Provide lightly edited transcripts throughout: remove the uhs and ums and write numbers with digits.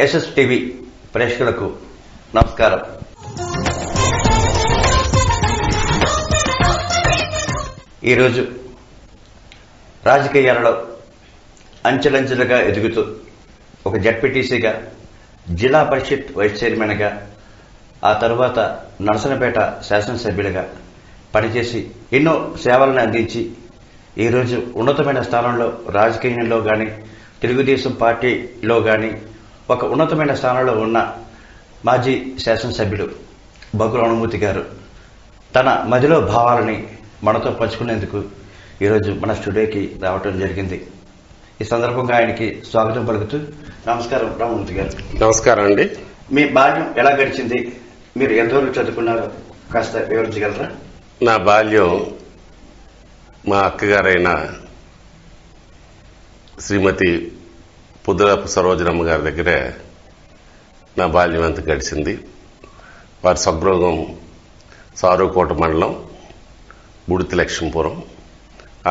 SS TV ప్రేక్షకులకు నమస్కారం. ఈరోజు రాజకీయాలలో అంచెలంచెలుగా ఎదుగుతూ ఒక జడ్పీటీసీగా, జిల్లా పరిషత్ వైస్ చైర్మన్గా, ఆ తరువాత నరసనపేట శాసనసభ్యులుగా పనిచేసి ఎన్నో సేవలను అందించి ఈరోజు ఉన్నతమైన స్థానంలో రాజకీయంలో కానీ, తెలుగుదేశం పార్టీలో కానీ ఒక ఉన్నతమైన స్థానంలో ఉన్న మాజీ శాసనసభ్యులు బగ్గుల అనుమూర్తి గారు తన మదిలో భావాలని మనతో పంచుకునేందుకు ఈరోజు మన స్టూడియోకి రావటం జరిగింది. ఈ సందర్భంగా ఆయనకి స్వాగతం పలుకుతూ, నమస్కారం రామమూర్తి గారు. నమస్కారం అండి. మీ బాల్యం ఎలా గడిచింది, మీరు ఎంతవరకు చదువుకున్నారో కాస్త వివరించగలరా? నా బాల్యం మా అక్కగారైన శ్రీమతి పుద్దలపు సరోజనమ్మ గారి దగ్గర నా బాల్యం అంతా గడిచింది. వారి స్వగృహం సారుకోట మండలం, బుడితి లక్ష్మీపురం.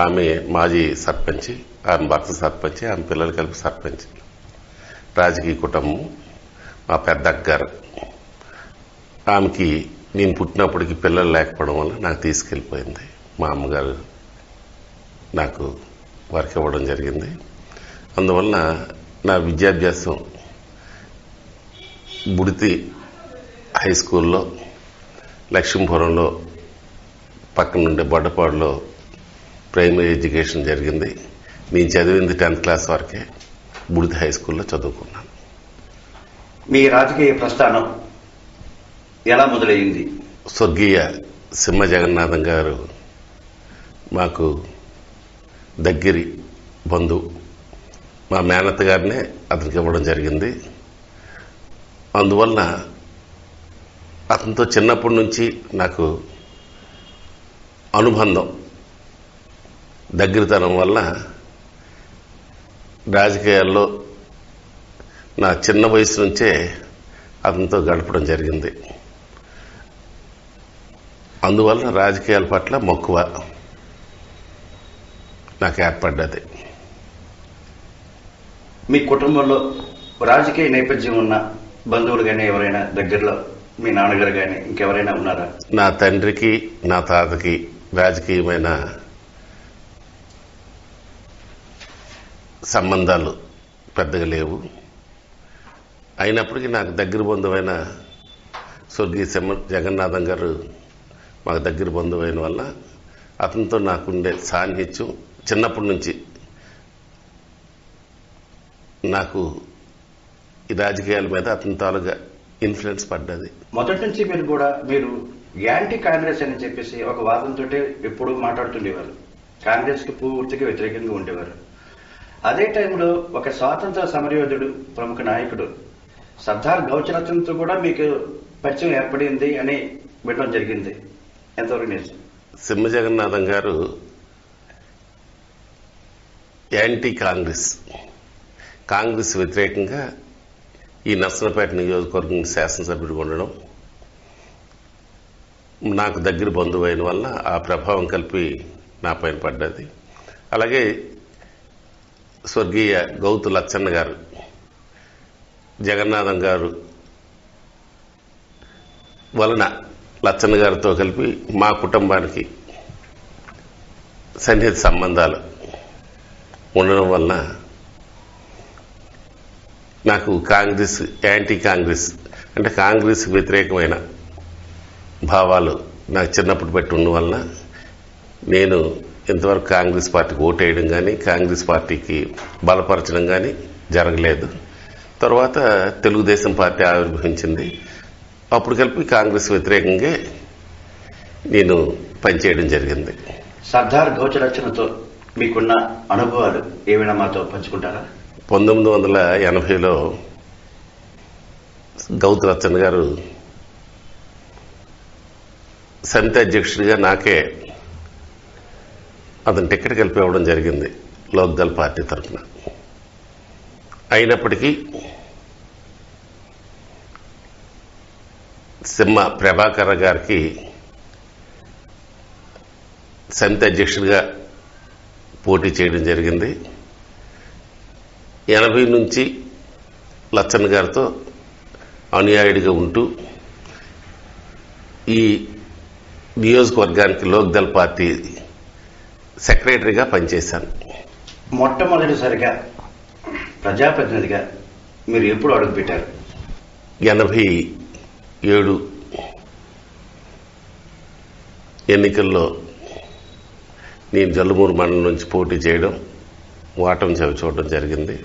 ఆమె మాజీ సర్పంచి, ఆమె భర్త సర్పంచి, ఆమె పిల్లలు కలిపి సర్పంచి. రాజకీయ కుటుంబం. మా పెద్ద అక్కగారు, ఆమెకి నేను పుట్టినప్పటికి పిల్లలు లేకపోవడం వల్ల నాకు తీసుకెళ్ళిపోయింది. మా అమ్మగారు నాకు వారికి ఇవ్వడం జరిగింది. అందువల్ల నా విద్యాభ్యాసం బుడితి హై స్కూల్లో, లక్ష్మీపురంలో పక్కనుండే బొడ్డపాడులో ప్రైమరీ ఎడ్యుకేషన్ జరిగింది. నేను చదివింది 10th క్లాస్ వరకే బుడితి హై స్కూల్లో చదువుకున్నాను. మీ రాజకీయ ప్రస్థానం ఎలా మొదలైంది? స్వర్గీయ సింహ జగన్నాథం గారు మాకు దగ్గరి బంధువు. మా మేనత్త గారినే అతనికి ఇవ్వడం జరిగింది. అందువల్ల అతనితో చిన్నప్పటి నుంచి నాకు అనుబంధం, దగ్గరతనం వల్ల రాజకీయాల్లో నా చిన్న వయసు నుంచే అతనితో గడపడం జరిగింది. అందువల్ల రాజకీయాల పట్ల మక్కువ నాకు ఏర్పడ్డది. మీ కుటుంబంలో రాజకీయ నేపథ్యం ఉన్న బంధువులు కానీ ఎవరైనా దగ్గరలో, మీ నాన్నగారు కానీ ఇంకెవరైనా ఉన్నారా? నా తండ్రికి, నా తాతకి రాజకీయమైన సంబంధాలు పెద్దగా లేవు. అయినప్పటికీ నాకు దగ్గర బంధువైన స్వర్గీయ సింహ జగన్నాథం గారు మాకు దగ్గర బంధువైన వల్ల అతనితో నాకుండే సాన్నిధ్యం చిన్నప్పటి నుంచి నాకు ఈ రాజకీయాల మీద అతని తాలూగా ఇన్ఫ్లుయెన్స్ పడ్డది. మొదటి నుంచి మీరు యాంటీ కాంగ్రెస్ అని చెప్పేసి ఒక వాదంతో ఎప్పుడు మాట్లాడుతుండేవారు. కాంగ్రెస్ కి పూర్తిగా వ్యతిరేకంగా ఉండేవారు. అదే టైంలో ఒక స్వాతంత్ర సమరయోధుడు, ప్రముఖ నాయకుడు సర్దార్ గౌచరత్నంతో కూడా మీకు పరిచయం ఏర్పడింది అని వినడం జరిగింది. ఎంతవరకు నిజం? సింహ జగన్నాథం గారు యాంటీ కాంగ్రెస్ వ్యతిరేకంగా ఈ నర్సనపేట నియోజకవర్గం శాసనసభ్యుడిగా ఉండడం, నాకు దగ్గర బంధువు అయిన వల్ల ఆ ప్రభావం కలిపి నా పైన పడ్డది. అలాగే స్వర్గీయ గౌతు లచ్చన్న గారు, జగన్నాథం గారు వలన లచ్చన్న గారితో కలిపి మా కుటుంబానికి సన్నిహిత సంబంధాలు ఉండడం వలన నాకు యాంటీ కాంగ్రెస్ అంటే కాంగ్రెస్ వ్యతిరేకమైన భావాలు నాకు చిన్నప్పుడు పెట్టి ఉండడం వలన నేను ఇంతవరకు కాంగ్రెస్ పార్టీకి ఓటేయడం కానీ, కాంగ్రెస్ పార్టీకి బలపరచడం కానీ జరగలేదు. తర్వాత తెలుగుదేశం పార్టీ ఆవిర్భవించింది. అప్పుడు కలిపి కాంగ్రెస్ వ్యతిరేకంగా నేను పనిచేయడం జరిగింది. సర్దార్ గౌచరత్నంతో మీకున్న అనుభవాలు ఏమైనా మాతో పంచుకుంటారా? 1980లో గౌతు లచ్చన్న గారు సమితి అధ్యక్షుడిగా నాకే అతను టికెట్ కలిపి ఇవ్వడం జరిగింది లోక్దళ్ పార్టీ తరఫున. అయినప్పటికీ సింహ ప్రభాకర్ గారికి సమితి అధ్యక్షుడిగా పోటీ చేయడం జరిగింది. 80 నుంచి లచ్చన్న గారితో అనుయాయుడిగా ఉంటూ ఈ నియోజకవర్గానికి లోక్దళ్ పార్టీ సెక్రటరీగా పనిచేశాను. మొట్టమొదటిసారిగా ప్రజాప్రతినిధిగా మీరు ఎప్పుడు అడుగుపెట్టారు? 87 ఎన్నికల్లో నేను జల్లుమూరు మండలం నుంచి పోటీ చేయడం, ఓటమి చవిచూడడం జరిగింది.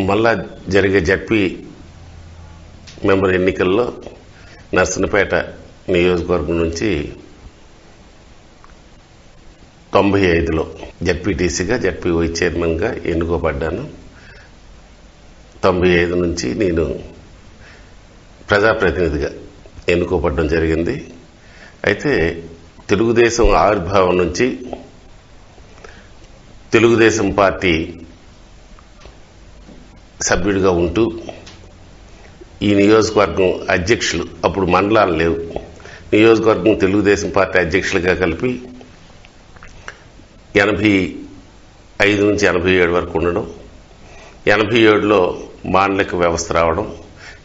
మళ్ళా జరిగే జడ్పీ మెంబర్ ఎన్నికల్లో నర్సన్నపేట నియోజకవర్గం నుంచి 95లో జడ్పీటీసీగా, జడ్పీ వైస్ చైర్మన్గా ఎన్నుకోబడ్డాను. 95 నుంచి నేను ప్రజాప్రతినిధిగా ఎన్నుకోబడడం జరిగింది. అయితే తెలుగుదేశం ఆవిర్భావం నుంచి తెలుగుదేశం పార్టీ సభ్యుడిగా ఉంటూ ఈ నియోజకవర్గం అధ్యక్షులు, అప్పుడు మండలాలు లేవు, నియోజకవర్గం తెలుగుదేశం పార్టీ అధ్యక్షులుగా కలిపి 85 నుంచి 87 వరకు ఉండడం, 87లో మాండలిక వ్యవస్థ రావడం,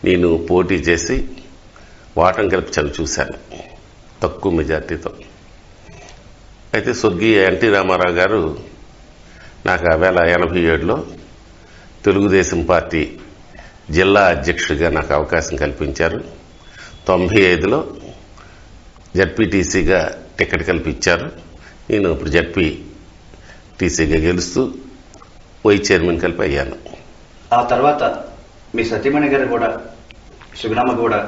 నేను పోటీ చేసి ఓటమి గెలుపు చూశాను తక్కువ మెజార్టీతో. అయితే స్వర్గీయ ఎన్టీ రామారావు గారు నాకు 87లో తెలుగుదేశం పార్టీ జిల్లా అధ్యక్షుడిగా నాకు అవకాశం కల్పించారు. 95లో జడ్పీటీసీగా టికెట్ కల్పించారు. నేను ఇప్పుడు జడ్పీటీసీగా గెలుస్తూ వైస్ చైర్మన్ కలిపి అయ్యాను. ఆ తర్వాత మీ సతీమణి గారు కూడా, సుగుణమ్మ కూడా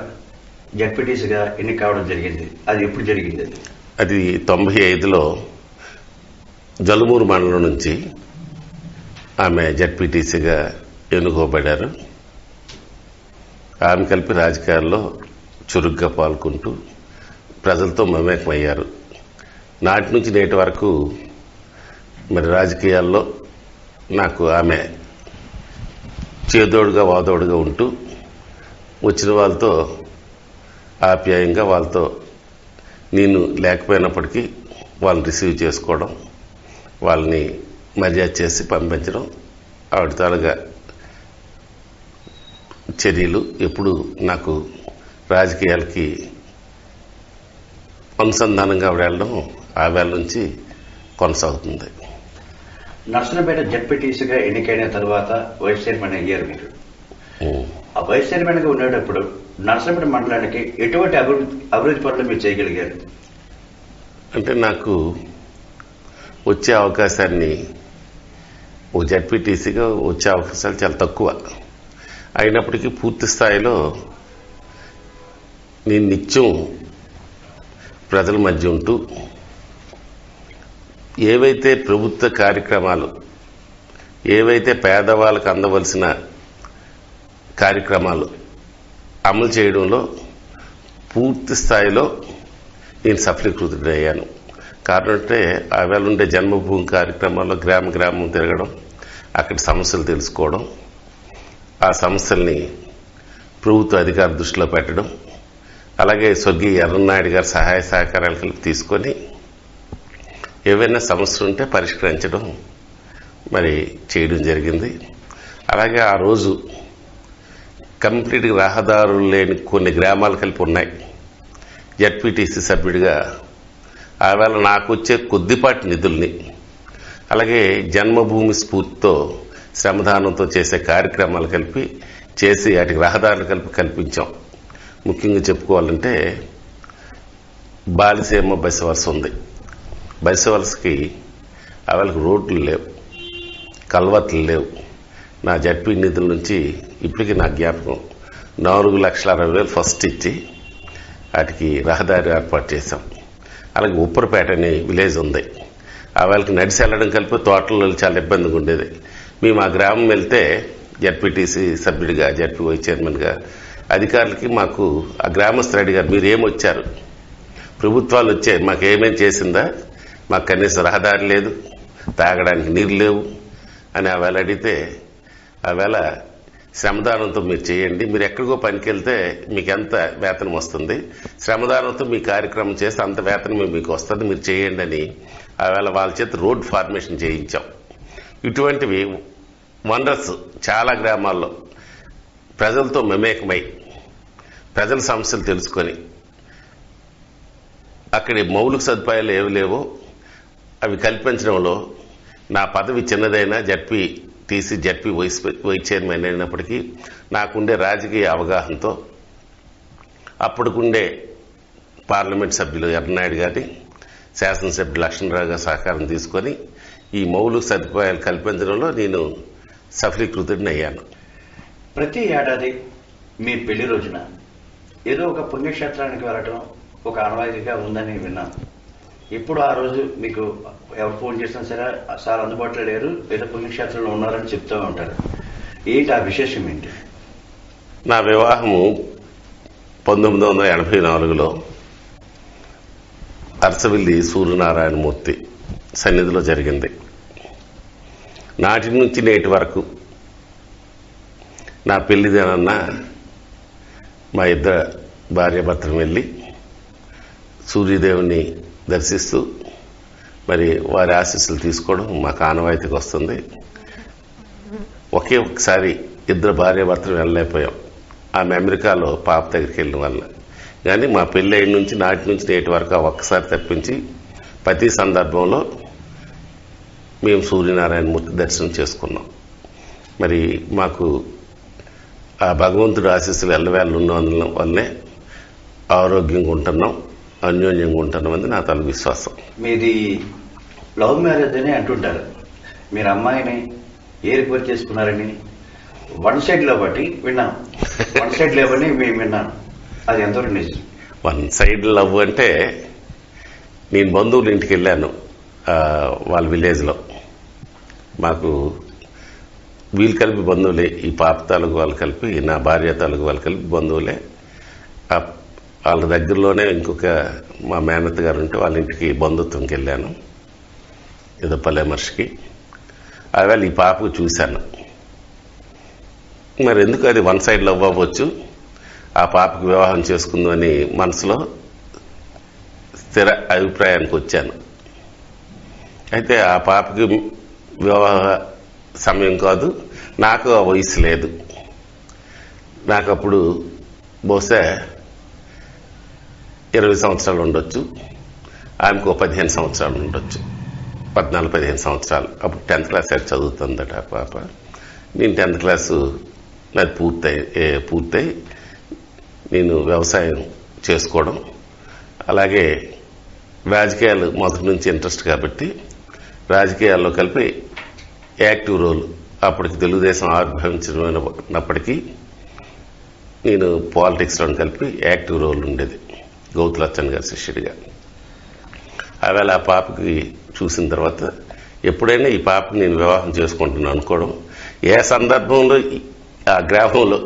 జడ్పీటీసీగా ఎన్నిక కావడం జరిగింది. అది ఎప్పుడు జరిగింది? అది 95లో జలుమూరు మండలం నుంచి ఆమె జడ్పీటీసీగా ఎన్నుకోబడ్డారు. ఆమె కలిపి రాజకీయాల్లో చురుగ్గా పాల్గొంటూ ప్రజలతో మమేకమయ్యారు. నాటి నుంచి నేటి వరకు మరి రాజకీయాల్లో నాకు ఆమె చేదోడుగా వాదోడుగా ఉంటూ వచ్చిన వాళ్ళతో ఆప్యాయంగా, వాళ్ళతో నేను లేకపోయినప్పటికీ వాళ్ళని రిసీవ్ చేసుకోవడం, వాళ్ళని మర్యాద చేసి పంపించడం, ఆవిడ తాలుగా చర్యలు ఎప్పుడు నాకు రాజకీయాలకి అనుసంధానంగా ఆవిడ వెళ్ళడం ఆ వేళ నుంచి కొనసాగుతుంది. నర్సన్నపేట జడ్పీటీసీగా ఎన్నికైన తర్వాత వైస్ చైర్మన్ అయ్యారు మీరు. ఆ వైస్ చైర్మన్ గా ఉండేటప్పుడు నర్సన్నపేట మండలానికి ఎటువంటి అభివృద్ధి పనులు మీరు చేయగలిగారు? అంటే నాకు వచ్చే అవకాశాన్ని, ఓ జడ్పీటీసీగా వచ్చే అవకాశాలు చాలా తక్కువ అయినప్పటికీ పూర్తి స్థాయిలో నేను నిత్యం ప్రజల మధ్య ఉంటూ ఏవైతే ప్రభుత్వ కార్యక్రమాలు, ఏవైతే పేదవాళ్ళకు అందవలసిన కార్యక్రమాలు అమలు చేయడంలో పూర్తి స్థాయిలో నేను సఫలీకృతుడయ్యాను. కారణం అంటే ఆవేళ ఉండే జన్మభూమి కార్యక్రమాల్లో గ్రామ గ్రామం తిరగడం, అక్కడి సమస్యలు తెలుసుకోవడం, ఆ సమస్యల్ని ప్రభుత్వ అధికార దృష్టిలో పెట్టడం, అలాగే స్వర్గీయ ఎర్రన్నాయుడు గారి సహాయ సహకారాలు కలిపి తీసుకొని ఏవైనా సమస్యలు ఉంటే పరిష్కరించడం మరి చేయడం జరిగింది. అలాగే ఆ రోజు కంప్లీట్గా రహదారులు లేని కొన్ని గ్రామాలు కలిపి ఉన్నాయి. జడ్పీటీసీ సభ్యుడిగా ఆవేళ నాకు వచ్చే కొద్దిపాటి నిధుల్ని, అలాగే జన్మభూమి స్ఫూర్తితో శ్రమదానంతో చేసే కార్యక్రమాలు కలిపి చేసి వాటికి రహదారులు కలిపి కల్పించాం. ముఖ్యంగా చెప్పుకోవాలంటే బాలిసేమ బస్ వలస ఉంది. బస్ వలసకి ఆవేళకు రోడ్లు లేవు, కల్వర్ట్లు లేవు. నా జడ్పీ నిధుల నుంచి ఇప్పటికీ నా జ్ఞాపకం 4,60,000 ఫస్ట్ ఇచ్చి వాటికి రహదారి ఏర్పాటు చేశాం. అలాగే ఉప్పరపేట అనే విలేజ్ ఉంది. ఆవేళకి నడిచి వెళ్ళడం కలిపి తోటల్లో చాలా ఇబ్బందిగా ఉండేది. మేము ఆ గ్రామం వెళ్తే జడ్పీటీసీ సభ్యుడిగా, జడ్పీ వైస్ చైర్మన్గా అధికారులకి మాకు ఆ గ్రామస్తులు అడిగారు, మీరేమొచ్చారు, ప్రభుత్వాలు వచ్చాయి, మాకేమేం చేసిందా, మాకు కనీసం రహదారి లేదు, తాగడానికి నీరు లేవు అని ఆవేళ అడిగితే, ఆవేళ శ్రమదానంతో మీరు చేయండి, మీరు ఎక్కడికో పనికి వెళ్తే మీకు ఎంత వేతనం వస్తుంది, శ్రమదానంతో మీ కార్యక్రమం చేస్తే అంత వేతనం మీకు వస్తుంది, మీరు చేయండి అని ఆవేళ వాళ్ళ చేత రోడ్ ఫార్మేషన్ చేయించాం. ఇటువంటివి వండర్స్ చాలా గ్రామాల్లో ప్రజలతో మమేకమై ప్రజల సమస్యలు తెలుసుకొని అక్కడి మౌలిక సదుపాయాలు ఏవి లేవో అవి కల్పించడంలో నా పదవి చిన్నదైనా జడ్పీ వైస్ చైర్మన్ అయినప్పటికీ నాకుండే రాజకీయ అవగాహనతో అప్పటికుండే పార్లమెంట్ సభ్యులు ఎర్రనాయుడు గారి శాసనసభ్యులు లక్ష్మణరావు గారి సహకారం తీసుకొని ఈ మౌలిక సదుపాయాలు కల్పించడంలో నేను సఫలీకృతుడిని అయ్యాను. ప్రతి ఏడాది మీ పెళ్లి రోజున ఏదో ఒక పుణ్యక్షేత్రానికి వెళ్ళటం ఒక ఆనవాయితీగా ఉందని విన్నాను. ఇప్పుడు ఆ రోజు మీకు ఎవరు ఫోన్ చేసినా సరే సార్ అందుబాటులో లేరు, ఏదో పుణ్యక్షేత్రంలో ఉన్నారని చెప్తూ ఉంటారు. ఏంటి ఆ విశేషం ఏంటి? నా వివాహము 1984లో అరసవిల్లి సూర్యనారాయణమూర్తి సన్నిధిలో జరిగింది. నాటి నుంచి నేటి వరకు నా పెళ్లిదేనన్న మా ఇద్దరు భార్యాభర్తలు వెళ్ళి సూర్యదేవుని దర్శిస్తూ మరి వారి ఆశీస్సులు తీసుకోవడం మాకు ఆనవాయితీకి వస్తుంది. ఒకే ఒకసారి ఇద్దరు భార్యాభర్తలు వెళ్ళలేకపోయాం. ఆమె అమెరికాలో పాప దగ్గరికి వెళ్ళిన వల్ల. కానీ మా పెళ్లి అయిన నుంచి నాటి నుంచి నేటి వరకు ఒక్కసారి తప్పించి ప్రతి సందర్భంలో మేము సూర్యనారాయణమూర్తి దర్శనం చేసుకున్నాం. మరి మాకు ఆ భగవంతుడు ఆశీస్సులు ఎల్లవేళ్ళు ఉన్న వల్లనే ఆరోగ్యంగా ఉంటున్నాం, అన్యోన్యంగా ఉంటున్నాం అని నా తల విశ్వాసం. మీది లవ్ మ్యారేజ్ అని అంటుంటారు. మీరు అమ్మాయిని ఏ రిపోర్ట్ చేసుకున్నారని వన్ సైడ్ లవ్ బట్టి విన్నాను. వన్ సైడ్ లవ్ అని మేము విన్నాను. అది ఎంతవరకు నిజం? వన్ సైడ్ లవ్ అంటే నేను బంధువుల ఇంటికి వెళ్ళాను. వాళ్ళ విలేజ్లో మాకు వీళ్ళు కలిపి బంధువులే. ఈ పాప తాలూకు వాళ్ళు కలిపి, నా భార్య తాలూకు వాళ్ళు కలిపి బంధువులే. వాళ్ళ దగ్గరలోనే ఇంకొక మా మేనత్ గారు ఉంటే వాళ్ళ ఇంటికి బంధుత్వంకి వెళ్ళాను, ఏదో పల్లెమర్షికి. అవేళ ఈ పాపకు చూశాను. మరి ఎందుకు అది వన్ సైడ్ లవ్ అవ్వచ్చు, ఆ పాపకి వివాహం చేసుకుందామని మనసులో స్థిర అభిప్రాయానికి వచ్చాను. అయితే ఆ పాపకి వివాహ సమయం కాదు, నాకు ఆ వయసు లేదు. నాకు అప్పుడు బహుశా 20 సంవత్సరాలు ఉండొచ్చు, ఆమెకు 15 సంవత్సరాలు ఉండొచ్చు, 14-15 సంవత్సరాలు. అప్పుడు 10th క్లాస్ చదువుతుందట ఆ పాప. నేను 10th క్లాసు నాది పూర్తయి నేను వ్యవసాయం చేసుకోవడం, అలాగే రాజకీయాలు మొదటి నుంచి ఇంట్రెస్ట్ కాబట్టి రాజకీయాల్లో కలిపి యాక్టివ్ రోల్. అప్పటికి తెలుగుదేశం ఆవిర్భవించినప్పటికీ నేను పాలిటిక్స్లో కలిపి యాక్టివ్ రోల్ ఉండేది, గౌతులచ్చన్ గారి శిష్యుడిగా. ఆవేళ ఆ పాపకి చూసిన తర్వాత ఎప్పుడైనా ఈ పాపకి నేను వివాహం చేసుకుంటున్నాను అనుకోవడం, ఏ సందర్భంలో ఆ గ్రామంలో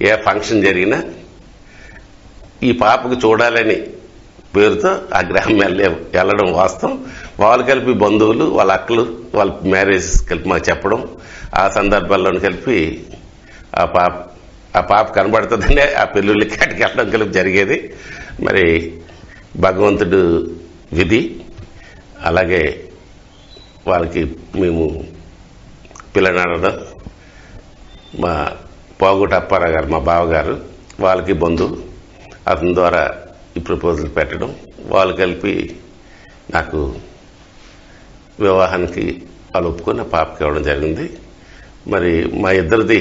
ఏ ఫంక్షన్ జరిగినా ఈ పాపకు చూడాలని పేరుతో ఆ గ్రామం వెళ్ళడం వాస్తవం. వాళ్ళు కలిపి బంధువులు, వాళ్ళ అక్కలు, వాళ్ళ మ్యారేజ్ కలిపి మాకు చెప్పడం, ఆ సందర్భాల్లోనే కలిపి ఆ పాప కనబడుతుందంటే ఆ పెళ్ళిళ్ళకి అటుకి వెళ్ళడం కలిపి జరిగేది. మరి భగవంతుడు విధి. అలాగే వాళ్ళకి మేము పిల్లనాడడం, మా పోగొట్టు అప్పారావు గారు మా బావగారు, వాళ్ళకి బంధువు, అతని ద్వారా ఈ ప్రపోజల్ పెట్టడం, వాళ్ళు కలిపి నాకు వివాహానికి వాళ్ళు ఒప్పుకొని పాపకి ఇవ్వడం జరిగింది. మరి మా ఇద్దరిది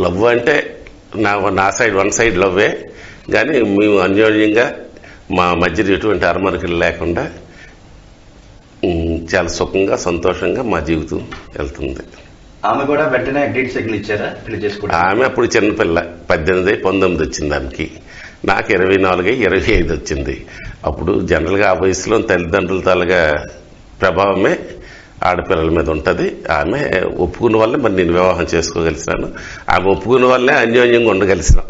లవ్ అంటే నా సైడ్ వన్ సైడ్ లవ్వే, కానీ మేము అన్యోన్యంగా మా మధ్య ఎటువంటి అరమరికలు లేకుండా చాలా సుఖంగా సంతోషంగా మా జీవితం వెళ్తుంది. ఆమె కూడా వెంటనే గ్రీన్ సిగ్నల్ ఇచ్చారా పెళ్లి చేసుకోవడం? ఆమె అప్పుడు చిన్నపిల్ల, 18-19 వచ్చింది ఆమెకి. నాకు 24-25 వచ్చింది. అప్పుడు జనరల్గా ఆ వయసులో తల్లిదండ్రుల తాలుగా ప్రభావమే ఆడపిల్లల మీద ఉంటుంది. ఆమె ఒప్పుకున్న వల్లే మరి నేను వివాహం చేసుకోగలిసినాను, ఆమె ఒప్పుకున్న వల్లే అన్యోన్యంగా ఉండగలిసినాం.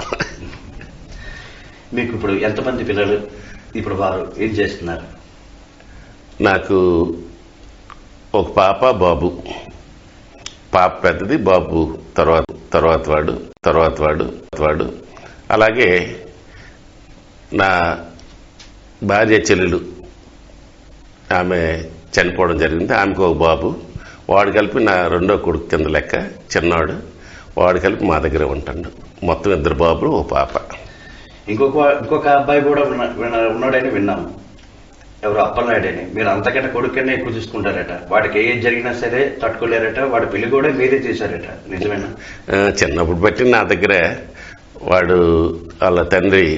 మీకు ఇప్పుడు ఎంతమంది పిల్లలు? ఇప్పుడు వారు ఏం చేస్తున్నారు? నాకు ఒక పాప, బాబు. పాప పెద్దది, బాబు తర్వాత వాడు. అలాగే నా భార్య చెల్లెలు, ఆమె చనిపోవడం జరిగింది. ఆమెకు ఒక బాబు, వాడు కలిపి నా రెండో కొడుకు కింద లెక్క, చిన్నవాడు. వాడు కలిపి మా దగ్గరే ఉంటాడు. మొత్తం 2 బాబులు, ఓ పాప. ఇంకొక అబ్బాయి కూడా ఉన్నాడని విన్నాము, ఎవరు అప్పలనాయుడని. మీరు అంతకంటే కొడుకన్నా ఎక్కువ చూసుకుంటారట. వాడికి ఏం జరిగినా సరే తట్టుకోలేరట. వాడి పెళ్లి కూడా మీరే చేశారట, నిజమేనా? చిన్నప్పుడు బట్టి నా దగ్గర వాడు వాళ్ళ తండ్రి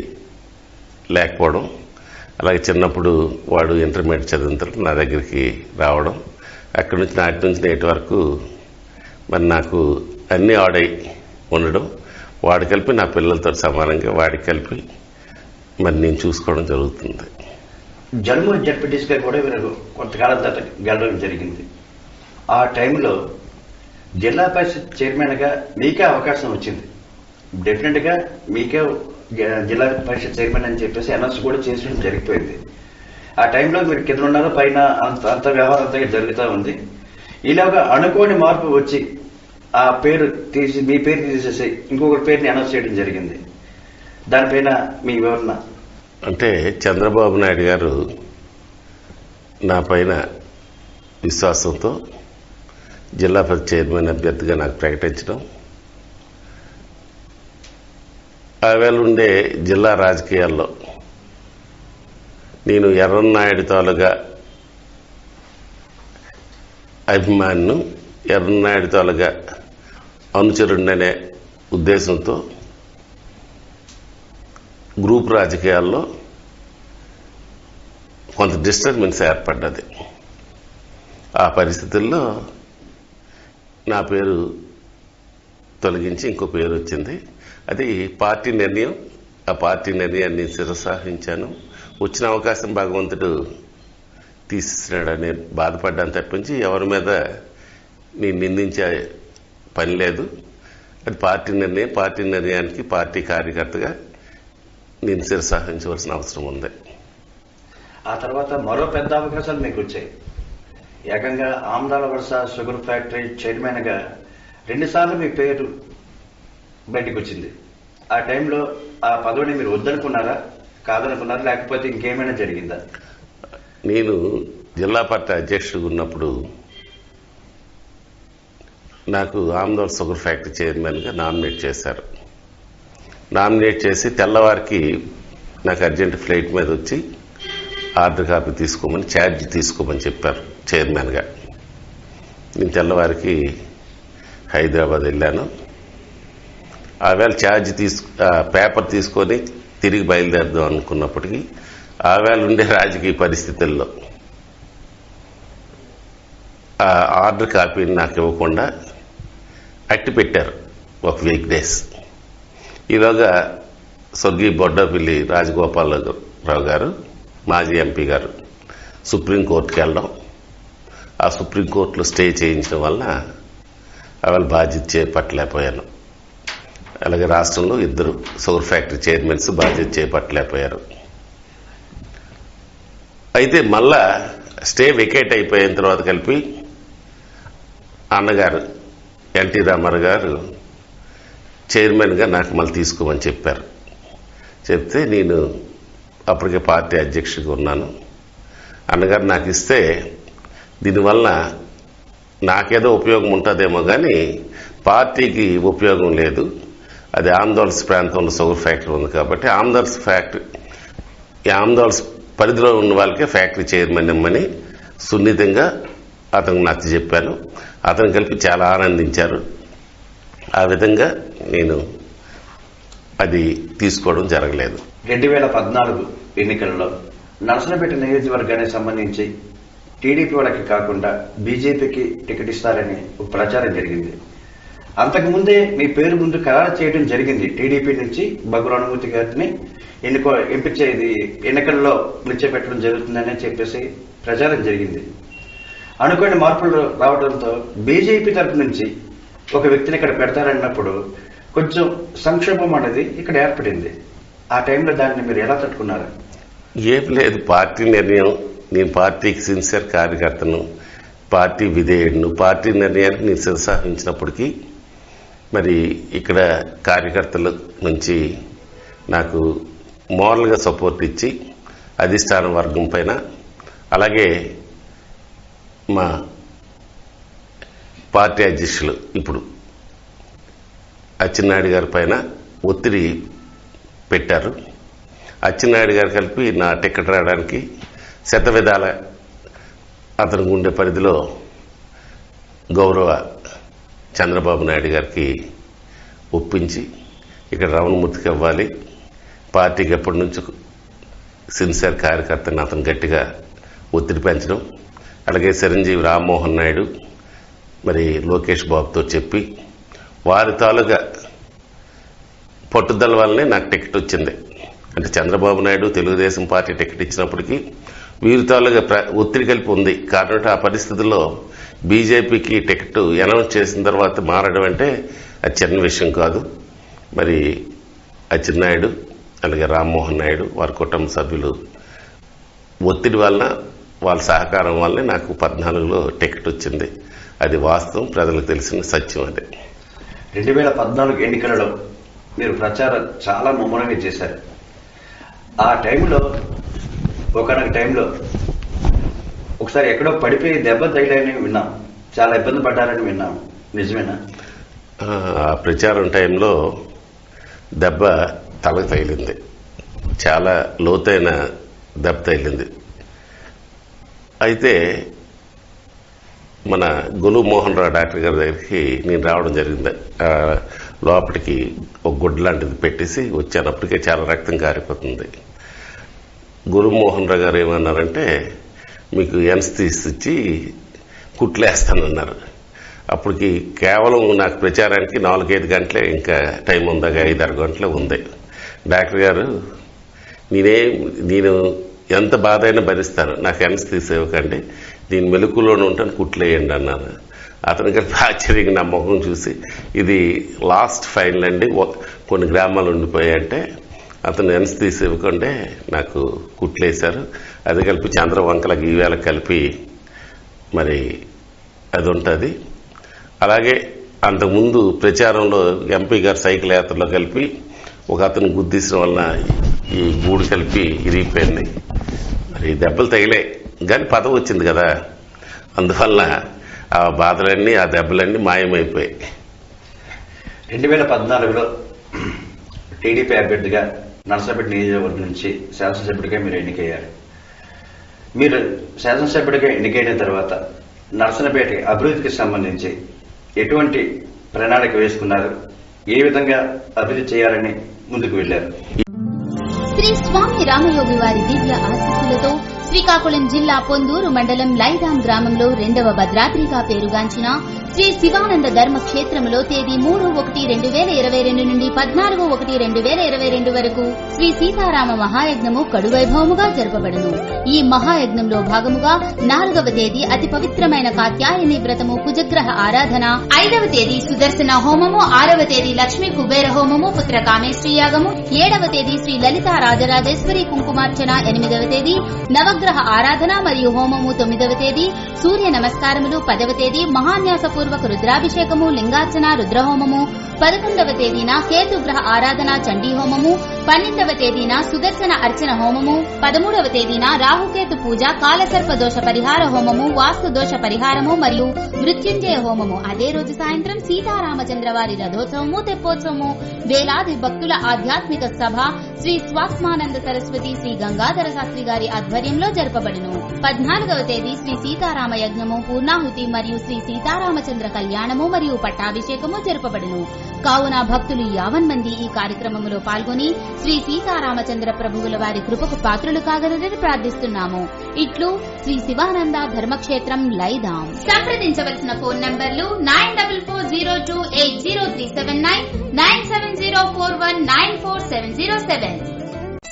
లేకపోవడం, అలాగే చిన్నప్పుడు వాడు ఇంటర్మీడియట్ చదివిన తర్వాత నా దగ్గరికి రావడం, అక్కడి నుంచి నాటి నుంచి నేటి వరకు మరి నాకు అన్నీ ఆడై ఉండడం, వాడు కలిపి నా పిల్లలతో సమానంగా వాడికి కలిపి మరి నేను చూసుకోవడం జరుగుతుంది. జన్మూరు జడ్పీటీసీగా కూడా మీరు కొంతకాలం తర్వాత గెలవడం జరిగింది. ఆ టైంలో జిల్లా పరిషత్ చైర్మన్గా మీకే అవకాశం వచ్చింది. డెఫినెట్గా మీకే జిల్లా పరిషత్ చైర్మన్ అని చెప్పేసి అనౌన్స్ కూడా చేసడం జరిగిపోయింది. ఆ టైంలో మీరు కింద ఉన్నారు, పైన అంత వ్యవహారం అంతగా జరుగుతూ ఉంది. ఇలాగా అనుకోని మార్పు వచ్చి ఆ పేరు తీసి మీ పేరు తీసేసి ఇంకొకరి పేరుని అనౌన్స్ చేయడం జరిగింది. దానిపైన మీ వివరణ. అంటే చంద్రబాబు నాయుడు గారు నా పైన విశ్వాసంతో జిల్లా పరిషత్ చైర్మన్ అభ్యర్థిగా నాకు ప్రకటించడం, ఆవేళ ఉండే జిల్లా రాజకీయాల్లో నేను ఎర్రన్నాయుడు తాలూగా అభిమానిను, ఎర్రన్నాయుడు తాలూగా అనుచరుడనే ఉద్దేశంతో గ్రూప్ రాజకీయాల్లో కొంత డిస్టర్బెన్స్ ఏర్పడ్డది. ఆ పరిస్థితుల్లో నా పేరు తొలగించి ఇంకో పేరు వచ్చింది. అది పార్టీ నిర్ణయం. ఆ పార్టీ నిర్ణయాన్ని శిరసాహించాను. వచ్చిన అవకాశం భగవంతుడు తీసినాడని బాధపడ్డాను తప్పించి ఎవరి మీద నేను నిందించే పని లేదు. అది పార్టీ నిర్ణయం. పార్టీ నిర్ణయానికి పార్టీ కార్యకర్తగా నేను శిరసాహించవలసిన అవసరం ఉంది. ఆ తర్వాత మరో పెద్ద అవకాశాలు మీకు వచ్చాయి. ఏకంగా ఆమ్దాల వరుస షుగర్ ఫ్యాక్టరీ చైర్మన్గా 2 సార్లు మీ పేరు బయటకు వచ్చింది. ఆ టైంలో ఆ పదవిని మీరు వద్దనుకున్నారా, కాదనుకున్నారా, లేకపోతే ఇంకేమైనా జరిగిందా? నేను జిల్లా పార్టీ అధ్యక్షుడు ఉన్నప్పుడు నాకు ఆమ్దాల షుగర్ ఫ్యాక్టరీ చైర్మన్గా నామినేట్ చేశారు. నామినేట్ చేసి తెల్లవారికి నాకు అర్జెంట్ ఫ్లైట్ మీద వచ్చి ఆర్డర్ కాపీ తీసుకోమని, ఛార్జ్ తీసుకోమని చెప్పారు చైర్మన్గా. నేను తెల్లవారికి హైదరాబాద్ వెళ్ళాను. ఆవేళ ఛార్జ్ పేపర్ తీసుకొని తిరిగి బయలుదేరదాం అనుకున్నప్పటికీ ఆవేళ ఉండే రాజకీయ పరిస్థితుల్లో ఆ ఆర్డర్ కాపీని నాకు ఇవ్వకుండా అట్టి పెట్టారు ఒక వీక్ డేస్. ఈలోగా స్వర్గీయ బొడ్డపల్లి రాజగోపాలరావు గారు, మాజీ ఎంపీ గారు సుప్రీంకోర్టుకి వెళ్ళడం, ఆ సుప్రీంకోర్టులో స్టే చేయించడం వలన ఆవేళ బాధ్యత చేపట్టలేకపోయాను. అలాగే రాష్ట్రంలో 2 షుగర్ ఫ్యాక్టరీ చైర్మన్స్ బాధ్యత చేపట్టలేకపోయారు. అయితే మళ్ళా స్టే వెకేట్ అయిపోయిన తర్వాత కలిపి అన్నగారు ఎన్టీ రామారావు గారు చైర్మన్గా నాకు మళ్ళీ తీసుకోమని చెప్పారు. చెప్తే నేను అప్పటికే పార్టీ అధ్యక్షుడిగా ఉన్నాను. అన్నగారు నాకు ఇస్తే దీనివల్ల నాకేదో ఉపయోగం ఉంటుందేమో కానీ పార్టీకి ఉపయోగం లేదు. అది ఆమ్దాల్స్ ప్రాంతంలో షుగర్ ఫ్యాక్టరీ ఉంది కాబట్టి ఆమ్దాల్స్ పరిధిలో ఉన్న వాళ్ళకే ఫ్యాక్టరీ చైర్మన్ ఇమ్మని సున్నితంగా అతనికి నచ్చ చెప్పాను. అతను కలిపి చాలా ఆనందించారు. ఆ విధంగా నేను అది తీసుకోవడం జరగలేదు. 2014 ఎన్నికల్లో నర్సనపేట నియోజకవర్గానికి సంబంధించి టీడీపీ వాళ్ళకి కాకుండా బీజేపీకి టికెట్ ఇస్తారని ఒక ప్రచారం జరిగింది. అంతకుముందే మీ పేరు ముందు ఖరారు చేయడం జరిగింది. టీడీపీ నుంచి బగురు అనుమతి గారిని ఎంపించేది ఎన్నికల్లో నిలిచిపెట్టడం జరుగుతుందని చెప్పేసి ప్రచారం జరిగింది. అనుకోని మార్పులు రావడంతో బీజేపీ తరఫు నుంచి ఒక వ్యక్తిని ఇక్కడ పెడతారన్నప్పుడు కొంచెం సంక్షోభం అనేది ఇక్కడ ఏర్పడింది. ఆ టైంలో దాన్ని మీరు ఎలా తట్టుకున్నారు? ఏం లేదు, పార్టీ నిర్ణయం. నేను పార్టీకి సిన్సియర్ కార్యకర్తను, పార్టీ విధేయుడును. పార్టీ నిర్ణయానికి నేను శిరసాహించినప్పటికీ మరి ఇక్కడ కార్యకర్తల నుంచి నాకు మోరల్గా సపోర్ట్ ఇచ్చి అధిష్టాన వర్గం పైన, అలాగే మా పార్టీ అధ్యక్షులు ఇప్పుడు అచ్చెన్నాయుడు గారి పైన ఒత్తిడి పెట్టారు. అచ్చెన్నాయుడు గారు కలిపి నా టికెట్ రావడానికి శతవిధాల అతనికి ఉండే పరిధిలో గౌరవ చంద్రబాబు నాయుడు గారికి ఒప్పించి ఇక్కడ రమణమూర్తికి ఇవ్వాలి, పార్టీకి ఎప్పటి నుంచి సిన్సియర్ కార్యకర్తని అతను గట్టిగా ఒత్తిడి పెంచడం, అలాగే చిరంజీవి రామ్మోహన్ నాయుడు మరి లోకేష్ బాబుతో చెప్పి వారి తాలూగా పట్టుదల వల్లనే నాకు టికెట్ వచ్చింది. అంటే చంద్రబాబు నాయుడు తెలుగుదేశం పార్టీ టికెట్ ఇచ్చినప్పటికీ వీరి తాలూగా ఒత్తిడి కలిపి ఉంది. కాబట్టి ఆ పరిస్థితుల్లో బీజేపీకి టికెట్ అనౌన్స్ చేసిన తర్వాత మారడం అంటే అది చిన్న విషయం కాదు. మరి అచ్చెన్నాయుడు అలాగే రామ్మోహన్ నాయుడు వారి కుటుంబ సభ్యులు ఒత్తిడి వలన వాళ్ళ సహకారం వల్లనే నాకు 14లో టికెట్ వచ్చింది. అది వాస్తవం, ప్రజలకు తెలిసిన సత్యం. అదే 2014 ఎన్నికలలో మీరు ప్రచారం చాలా ముమ్మరంగా చేశారు. ఆ టైంలో ఒకనొక టైంలో ఒకసారి ఎక్కడో పడిపోయి దెబ్బ తగిలాయని విన్నాం, చాలా ఇబ్బంది పడ్డారని విన్నాం, నిజమేనా? ఆ ప్రచారం టైంలో దెబ్బ తలకు తగిలింది, చాలా లోతైన దెబ్బ తగిలింది. అయితే మన గొలువు మోహన్ రావు డాక్టర్ గారి దగ్గరికి నేను రావడం జరిగింది. లోపలికి ఒక గుడ్డ లాంటిది పెట్టేసి వచ్చాను. అప్పటికే చాలా రక్తం కారిపోతుంది. గొలువు మోహన్ రావు గారు ఏమన్నారంటే మీకు ఎనస్థీసియా ఇచ్చి కుట్లేస్తానన్నారు. అప్పటికి కేవలం నాకు ప్రచారానికి 4-5 గంటలే ఇంకా టైం ఉందా, 5-6 గంటలే ఉంది. డాక్టర్ గారు నేను ఎంత బాధ అయినా భరిస్తాను, నాకు ఎనస్థీసియా ఇవ్వకండి, దీని మెలకులోనే ఉంటాను, కుట్లేయండి అన్నారు. అతని కలిపి ఆశ్చర్యంగా నా ముఖం చూసి ఇది లాస్ట్ ఫైనల్ అండి, కొన్ని గ్రామాలు ఉండిపోయాయంటే అతను ఎనస్థీసియా ఇవ్వకండి నాకు కుట్లేశారు. అది కలిపి చంద్రవంకలకి ఈవేళ కలిపి మరి అది ఉంటుంది. అలాగే అంతకుముందు ప్రచారంలో ఎంపీ గారు సైకిల్ యాత్రలో కలిపి ఒక అతను గుద్దేసిన వలన ఈ గూడు కలిపి ఇరిగిపోయింది. మరి దెబ్బలు తగిలే కానీ పదవి వచ్చింది కదా, అందువల్ల ఆ బాధలన్నీ ఆ దెబ్బలన్నీ మాయమైపోయాయి. 2014లో టీడీపీ అభ్యర్థిగా నర్సంపేట నియోజకవర్గం నుంచి శాసనసభ్యుడిగా మీరు ఎన్నికయ్యారు. మీరు శాసనసభ్యుడిగా ఎన్నికైన తర్వాత నర్సంపేట అభివృద్ధికి సంబంధించి ఎటువంటి ప్రణాళిక వేసుకున్నారు, ఏ విధంగా అభివృద్ధి చేయాలని ముందుకు వెళ్లారు? శ్రీ స్వామి రామయోగి వారి దివ్య ఆశీస్సులతో శ్రీకాకుళం జిల్లా పొందూరు మండలం లైదాం గ్రామంలో 2వ భద్రాద్రిగా పేరుగాంచిన శ్రీ శివానంద ధర్మక్షేత్రంలో తేదీ 3/1/2022 నుండి 14/1/2022 వరకు శ్రీ సీతారామ మహాయజ్ఞము కడువైభవముగా జరపబడును. ఈ మహాయజ్ఞంలో భాగముగా 4వ తేదీ అతి పవిత్రమైన కాత్యాయని వ్రతము కుజగ్రహ ఆరాధన, 5వ తేదీ సుదర్శన హోమము, 6వ తేదీ లక్ష్మీ కుబేర హోమము పుత్ర కామేశ్వరి యాగము, 7వ తేదీ శ్రీ లలితా రాజరాజేశ్వరి కుంకుమార్చన, 8వ తేదీ నవగ్రహ ఆరాధన మరియు హోమము, 9వ తేదీ సూర్య నమస్కారములు, 10వ తేదీ మహాన్యాసపూర్వక రుద్రాభిషేకము లింగార్చన రుద్రహోమము, 11వ తేదీన కేతుగ్రహ ఆరాధన చండీ హోమము, 12వ తేదీన సుదర్శన అర్చన హోమము, 13వ తేదీన రాహుకేతు పూజ కాలసర్ప దోష పరిహార హోమము, వాస్తు దోష పరిహారము మరియు మృత్యుంజయ హోమము. అదే రోజు సాయంత్రం సీతారామచంద్ర వారి రథోత్సవము తెప్పోత్సవము, వేలాది భక్తుల ఆధ్యాత్మిక సభ శ్రీ స్వాత్మానంద సరస్వతి శ్రీ గంగాధర శాస్త్రి గారి ఆధ్వర్యంలో జరపబడును. 14వ తేదీ శ్రీ సీతారామ యజ్ఞము పూర్ణాహుతి మరియు శ్రీ సీతారామచంద్ర కళ్యాణము మరియు పట్టాభిషేకము జరపబడును. కావున భక్తులు 50 మంది ఈ కార్యక్రమంలో పాల్గొని శ్రీ సీతారామచంద్ర ప్రభువుల వారి కృపకు పాత్రులు కాగలరని ప్రార్థిస్తున్నాము. ఇట్లు శ్రీ శివానంద ధర్మక్షేత్రం లైదాం. సంప్రదించవలసిన ఫోన్ నంబర్లు 9440280379, 9704194707.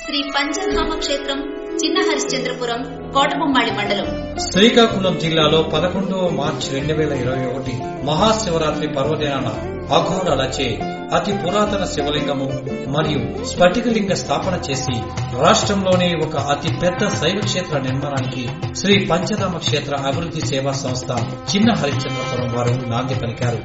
శ్రీ పంచధామ క్షేత్రం చిన్న హరిశ్చంద్రపురం, కోటబొమ్మాళి మండలం. శ్రీకాకుళం జిల్లాలో 11వ మార్చి 2021 మహాశివరాత్రి పర్వదినాన అఘోరాలచే అతి పురాతన శివలింగము మరియు స్ఫటికలింగ స్థాపన చేసి రాష్ట్రంలోనే ఒక అతి పెద్ద శైవ క్షేత్ర నిర్మాణానికి శ్రీ పంచధామ క్షేత్ర అభివృద్ధి సేవా సంస్థ చిన్న హరిశ్చంద్రపురం వారు నాంది పలికారు.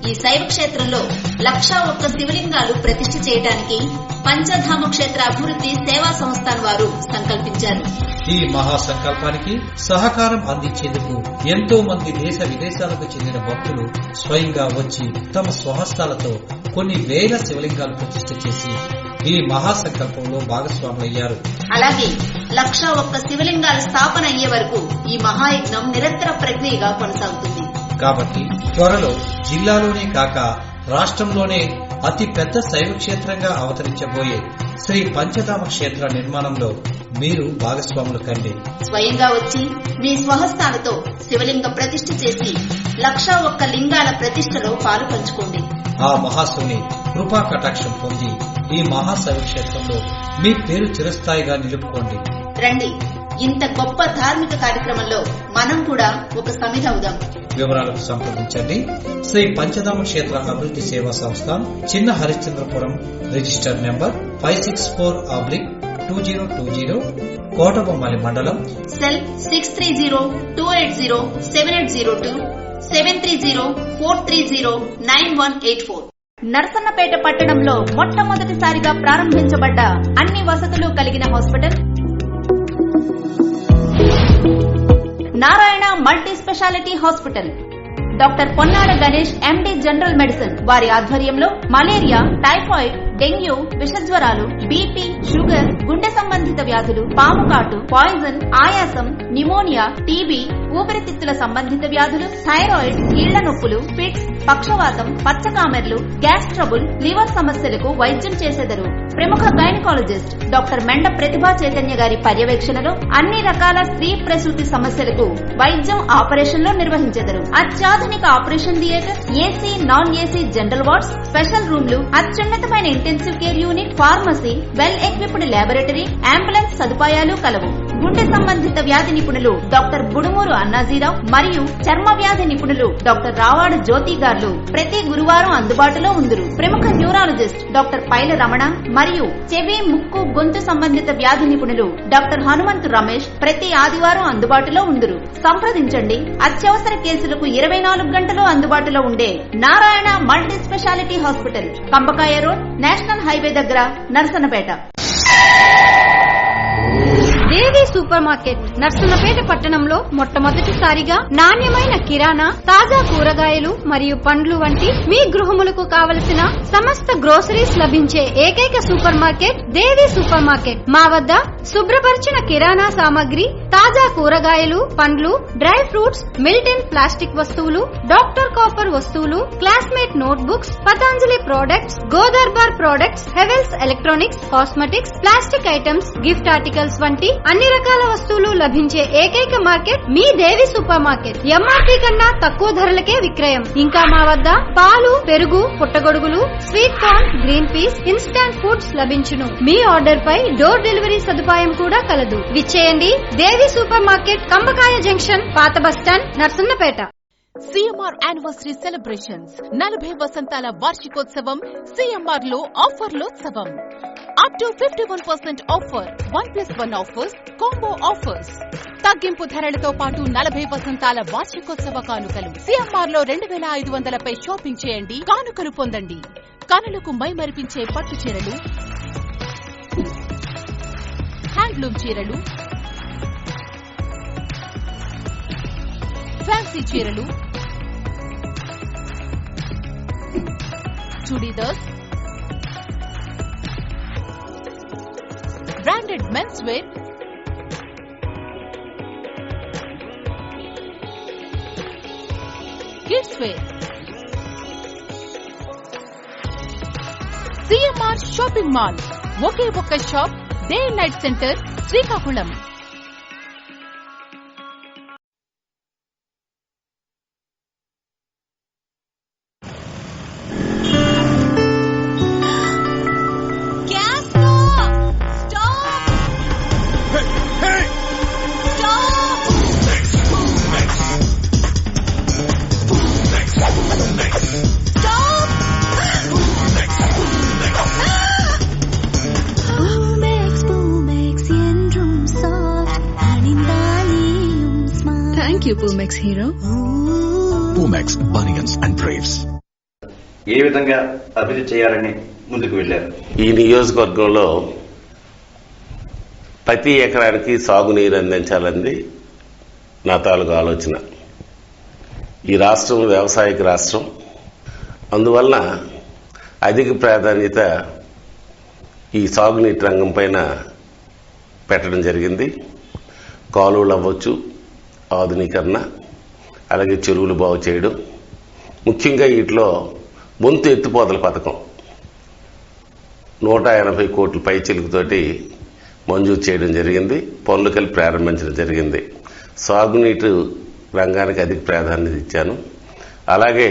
ఈ శైవ క్షేత్రంలో 1,01 శివలింగాలు ప్రతిష్ఠ చేయడానికి పంచధామ క్షేత్ర అభివృద్ధి సేవా సంస్థాన్ వారు సంకల్పించారు. ఈ మహాసంకల్పానికి సహకారం అందించేందుకు ఎంతో మంది దేశ విదేశాలకు చెందిన భక్తులు స్వయంగా వచ్చి తమ స్వహస్తాలతో కొన్ని వేల శివలింగాలు ప్రతిష్ఠ చేసి ఈ మహాసంకల్పంలో భాగస్వాములయ్యారు. అలాగే 1,01 శివలింగాల స్థాపన అయ్యే వరకు ఈ మహాయజ్ఞం నిరంతర ప్రక్రియగా కొనసాగుతుంది. కాబట్టి త్వరలో జిల్లాలోనే కాక రాష్ట్రంలోనే అతి పెద్ద శైవ క్షేత్రంగా అవతరించబోయే శ్రీ పంచధామ క్షేత్ర నిర్మాణంలో మీరు భాగస్వాములు కండి. స్వయంగా వచ్చి మీ స్వహస్తాలతో శివలింగ ప్రతిష్ఠ చేసి 1,01 లింగాల ప్రతిష్టలో పాలు పంచుకోండి. ఆ మహాశివుని కృపా కటాక్షం పొంది ఈ మహాశైవ క్షేత్రంలో మీ పేరు చిరస్థాయిగా నిలుపుకోండి. రండి, ఇంత గొప్ప ధార్మిక కార్యక్రమంలో మనం కూడా ఒక సమిధ అవుదాం. వివరాలకు సంప్రదించండి. శ్రీ పంచధామ క్షేత్ర అభివృద్ధి సేవా సంస్థ, చిన్న హరిశ్చంద్రపురం, రిజిస్టర్ నెంబర్ 564/2020, కోటబొమ్మాలి మండలం. సెల్ 630-280-7802, 730-430-9184. నర్సన్నపేట పట్టణంలో మొట్టమొదటిసారిగా ప్రారంభించబడ్డ అన్ని వసతులు కలిగిన hospital Narayana multi speciality hospital. Doctor Ponnada Ganesh MD general medicine వారి ఆధ్వర్యంలో మలేరియా, టైఫాయిడ్, డెంగ్యూ, విషజ్వరాలు, బీపీ, షుగర్, గుండె సంబంధిత వ్యాధులు, పాముకాటు, పాయిజన్, ఆయాసం, నిమోనియా, టీబీ, ఊపిరితిత్తుల సంబంధిత వ్యాధులు, థైరాయిడ్, కీళ్ల నొప్పులు, ఫిట్స్, పక్షవాతం, పచ్చకామెర్లు, గ్యాస్ ట్రబుల్, లివర్ సమస్యలకు వైద్యం చేసెదరు. ప్రముఖ గైనకాలజిస్ట్ డాక్టర్ మెండ ప్రతిభా చైతన్య గారి పర్యవేక్షణలో అన్ని రకాల స్త్రీ ప్రసూతి సమస్యలకు వైద్యం ఆపరేషన్లో నిర్వహించెదరు. అత్యాధునిక operation theatre, AC, non AC general wards, special రూమ్లు, అత్యున్నతమైన intensive care unit, pharmacy, well equipped laboratory, ambulance సదుపాయాలు కలవు. గుండె సంబంధిత వ్యాధి నిపుణులు డాక్టర్ బుడుమూరు అన్నాజీరావు మరియు చర్మ వ్యాధి నిపుణులు డాక్టర్ రావాడ జ్యోతి గారు ప్రతి గురువారం అందుబాటులో ఉందరు. ప్రముఖ న్యూరాలజిస్ట్ డాక్టర్ పైల రమణ మరియు చెవి, ముక్కు, గొంతు సంబంధిత వ్యాధి నిపుణులు డాక్టర్ హనుమంతు రమేష్ ప్రతి ఆదివారం అందుబాటులో ఉందరు. సంప్రదించండి. అత్యవసర కేసులకు 24 గంటలు అందుబాటులో ఉండే Narayana multi speciality hospital, Kambakaya road, national highway దగ్గర, నర్సన్నపేట. దేవి సూపర్ మార్కెట్ నర్సన్నపేట పట్టణంలో మొట్టమొదటిసారిగా నాణ్యమైన కిరాణా, తాజా కూరగాయలు మరియు పండ్లు వంటి మీ గృహములకు కావలసిన సమస్త గ్రోసరీస్ లభించే ఏకైక super market Devi super market. మా వద్ద శుభ్రపరిచిన కిరాణా సామాగ్రి, తాజా కూరగాయలు, పండ్లు, డ్రై ఫ్రూట్స్, మిల్టన్ ప్లాస్టిక్ వస్తువులు, డాక్టర్ కాపర్ వస్తువులు, Classmate note books, Patanjali products, గోదర్బార్ products, Havells electronics, cosmetics, plastic items, gift articles వంటి అన్ని రకాల వస్తువులు లభించే ఏకైక మార్కెట్ మీ దేవి సూపర్ మార్కెట్. ఎంఆర్పీ కన్నా తక్కువ ధరలకే విక్రయం. ఇంకా మా వద్ద పాలు, పెరుగు, పుట్టగొడుగులు, sweet corn, green peas, instant foods లభించును. మీ ఆర్డర్ పై డోర్ డెలివరీ సదుపాయం కూడా కలదు. విచ్చేయండి. Devi super market, Kambakaya junction, పాత bus stand, Narasannapeta. CMR anniversary celebrations 40 వసంతాల వార్షికోత్సవం. సిఎంఆర్ లో ఆఫర్లోత్సవం. Up to 51% offer, 1+1 offers, combo offers, తగ్గింపు ధరలతో పాటు 40 వసంతాల వార్షికోత్సవ కానుకలు. సిఎంఆర్ లో 2500పై షాపింగ్ చేయండి, కానుకలు పొందండి. కనులకు మైమరిపించే పట్టు చీరలు, హ్యాండ్లూమ్ చీరలు, ఫ్యాన్సీ చీరలు, churidars, branded men's wear, kids wear. CMR shopping mall, ఒకే ఒక్క shop, day and night centre, Srikakulam. Thank you, Pumex Hero. Pumex Bunions and Briefs. ఏ విధంగా అభివృద్ధి చేయాలని ముందుకు వెళ్లారు? ఈ నియోజకవర్గంలో ప్రతి ఎకరానికి సాగునీరు అందించాలని నా తాలూకు ఆలోచన. ఈ రాష్ట్రం వ్యవసాయక రాష్ట్రం, అందువలన అధిక ప్రాధాన్యత ఈ సాగునీటి రంగం పైన పెట్టడం జరిగింది. కాలువలు అవ్వచ్చు, ఆధునీకరణ, అలాగే చెరువులు బాగు చేయడం, ముఖ్యంగా వీటిలో బొంతు ఎత్తిపోతల పథకం 180 కోట్ల పైచిలుకుతోటి మంజూరు చేయడం జరిగింది. పనులు కలిపి ప్రారంభించడం జరిగింది. సాగునీటి రంగానికి అధిక ప్రాధాన్యత ఇచ్చాను. అలాగే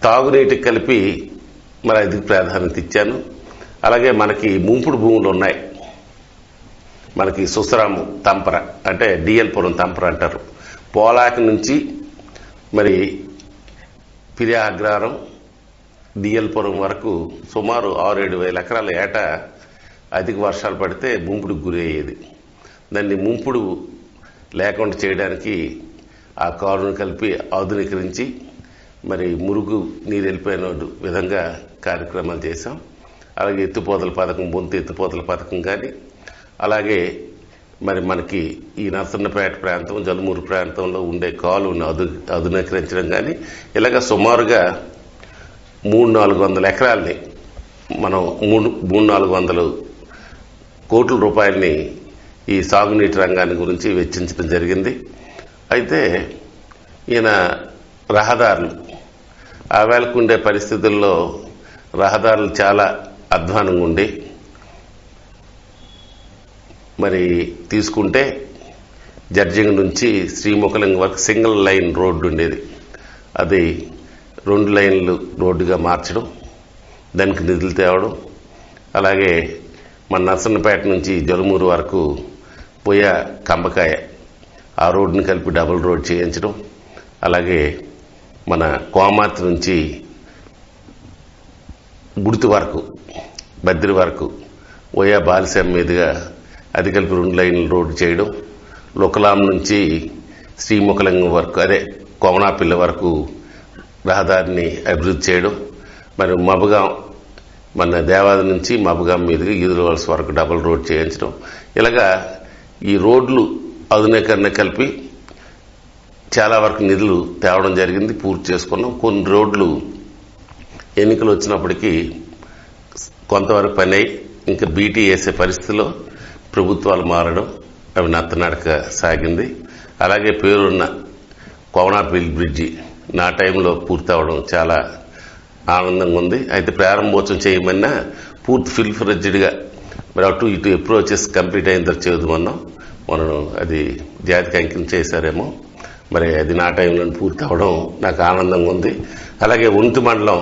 తాగునీటికి కలిపి మరి అధిక ప్రాధాన్యత ఇచ్చాను. అలాగే మనకి ముంపుడు భూములు ఉన్నాయి. మనకి సుసరాము తంపర అంటే డిఎల్పురం తంపర అంటారు. పోలాకి నుంచి మరి పిర్యాగ్రహారం డిఎల్పురం వరకు సుమారు 6-7 వేల ఎకరాల ఏటా అధిక వర్షాలు పడితే ముంపుడుకు గురి అయ్యేది. దాన్ని ముంపుడు లేకుండా చేయడానికి ఆ కాలువను కలిపి ఆధునీకరించి మరి మురుగు నీరు వెళ్ళిపోయిన విధంగా కార్యక్రమాలు చేశాం. అలాగే ఎత్తిపోతల పథకం, బొంతు ఎత్తిపోతల పథకం కానీ, అలాగే మరి మనకి ఈ నర్సన్నపేట ప్రాంతం, జలుమూరు ప్రాంతంలో ఉండే కాలువను ఆధునీకరించడం కానీ, ఇలాగ సుమారుగా 300-400 ఎకరాల్ని మనం 300-400 కోట్ల రూపాయలని ఈ సాగునీటి రంగాన్ని గురించి వెచ్చించడం జరిగింది. అయితే ఈయన రహదారులు ఆవేళకు ఉండే పరిస్థితుల్లో రహదారులు చాలా అధ్వానంగా ఉండి మరి తీసుకుంటే జడ్జింగ్ నుంచి శ్రీముఖలింగం వరకు సింగిల్ లైన్ రోడ్డు ఉండేది. అది 2 లైన్లు రోడ్డుగా మార్చడం, దానికి నిధులు తేవడం, అలాగే మన నర్సన్నపేట నుంచి జలుమూరు వరకు పోయే కంబకాయ ఆ రోడ్డుని కలిపి డబుల్ రోడ్ చేయించడం, అలాగే మన కోమార్తి నుంచి గుడితి వరకు, బద్రి వరకు పోయే బాలిసెం మీదుగా అది కలిపి 2 లైన్ల రోడ్డు చేయడం, లుకలాం నుంచి శ్రీముఖలింగం వరకు అదే కోమనాపిల్ల వరకు రహదారిని అభివృద్ధి చేయడం, మరి మబగాం మన దేవాది నుంచి మబగాం మీదుగా ఈదులవలస వరకు డబుల్ రోడ్ చేయించడం, ఇలాగా ఈ రోడ్లు ఆధునీకరణ కలిపి చాలా వరకు నిధులు తేవడం జరిగింది. పూర్తి చేసుకున్నాం. కొన్ని రోడ్లు ఎన్నికలు వచ్చినప్పటికీ కొంతవరకు పని అయి ఇంకా బీటీ వేసే పరిస్థితిలో ప్రభుత్వాలు మారడం, అవి నత్తనడక సాగింది. అలాగే పేరున్న కోవనాపల్లి బ్రిడ్జి నా టైంలో పూర్తి అవడం చాలా ఆనందంగా ఉంది. అయితే ప్రారంభోత్సవం చేయమన్నా పూర్తి ఫిల్ ఫ్లెడ్జ్డ్గా మరి అటు ఇటు అప్రోచెస్ కంప్లీట్ అయిన తర్వాత చేద్దామన్నాం. మనం అది జాతికి అంకితం చేశారేమో, మరి అది నా టైంలో పూర్తి అవడం నాకు ఆనందంగా ఉంది. అలాగే ఒంటి మండలం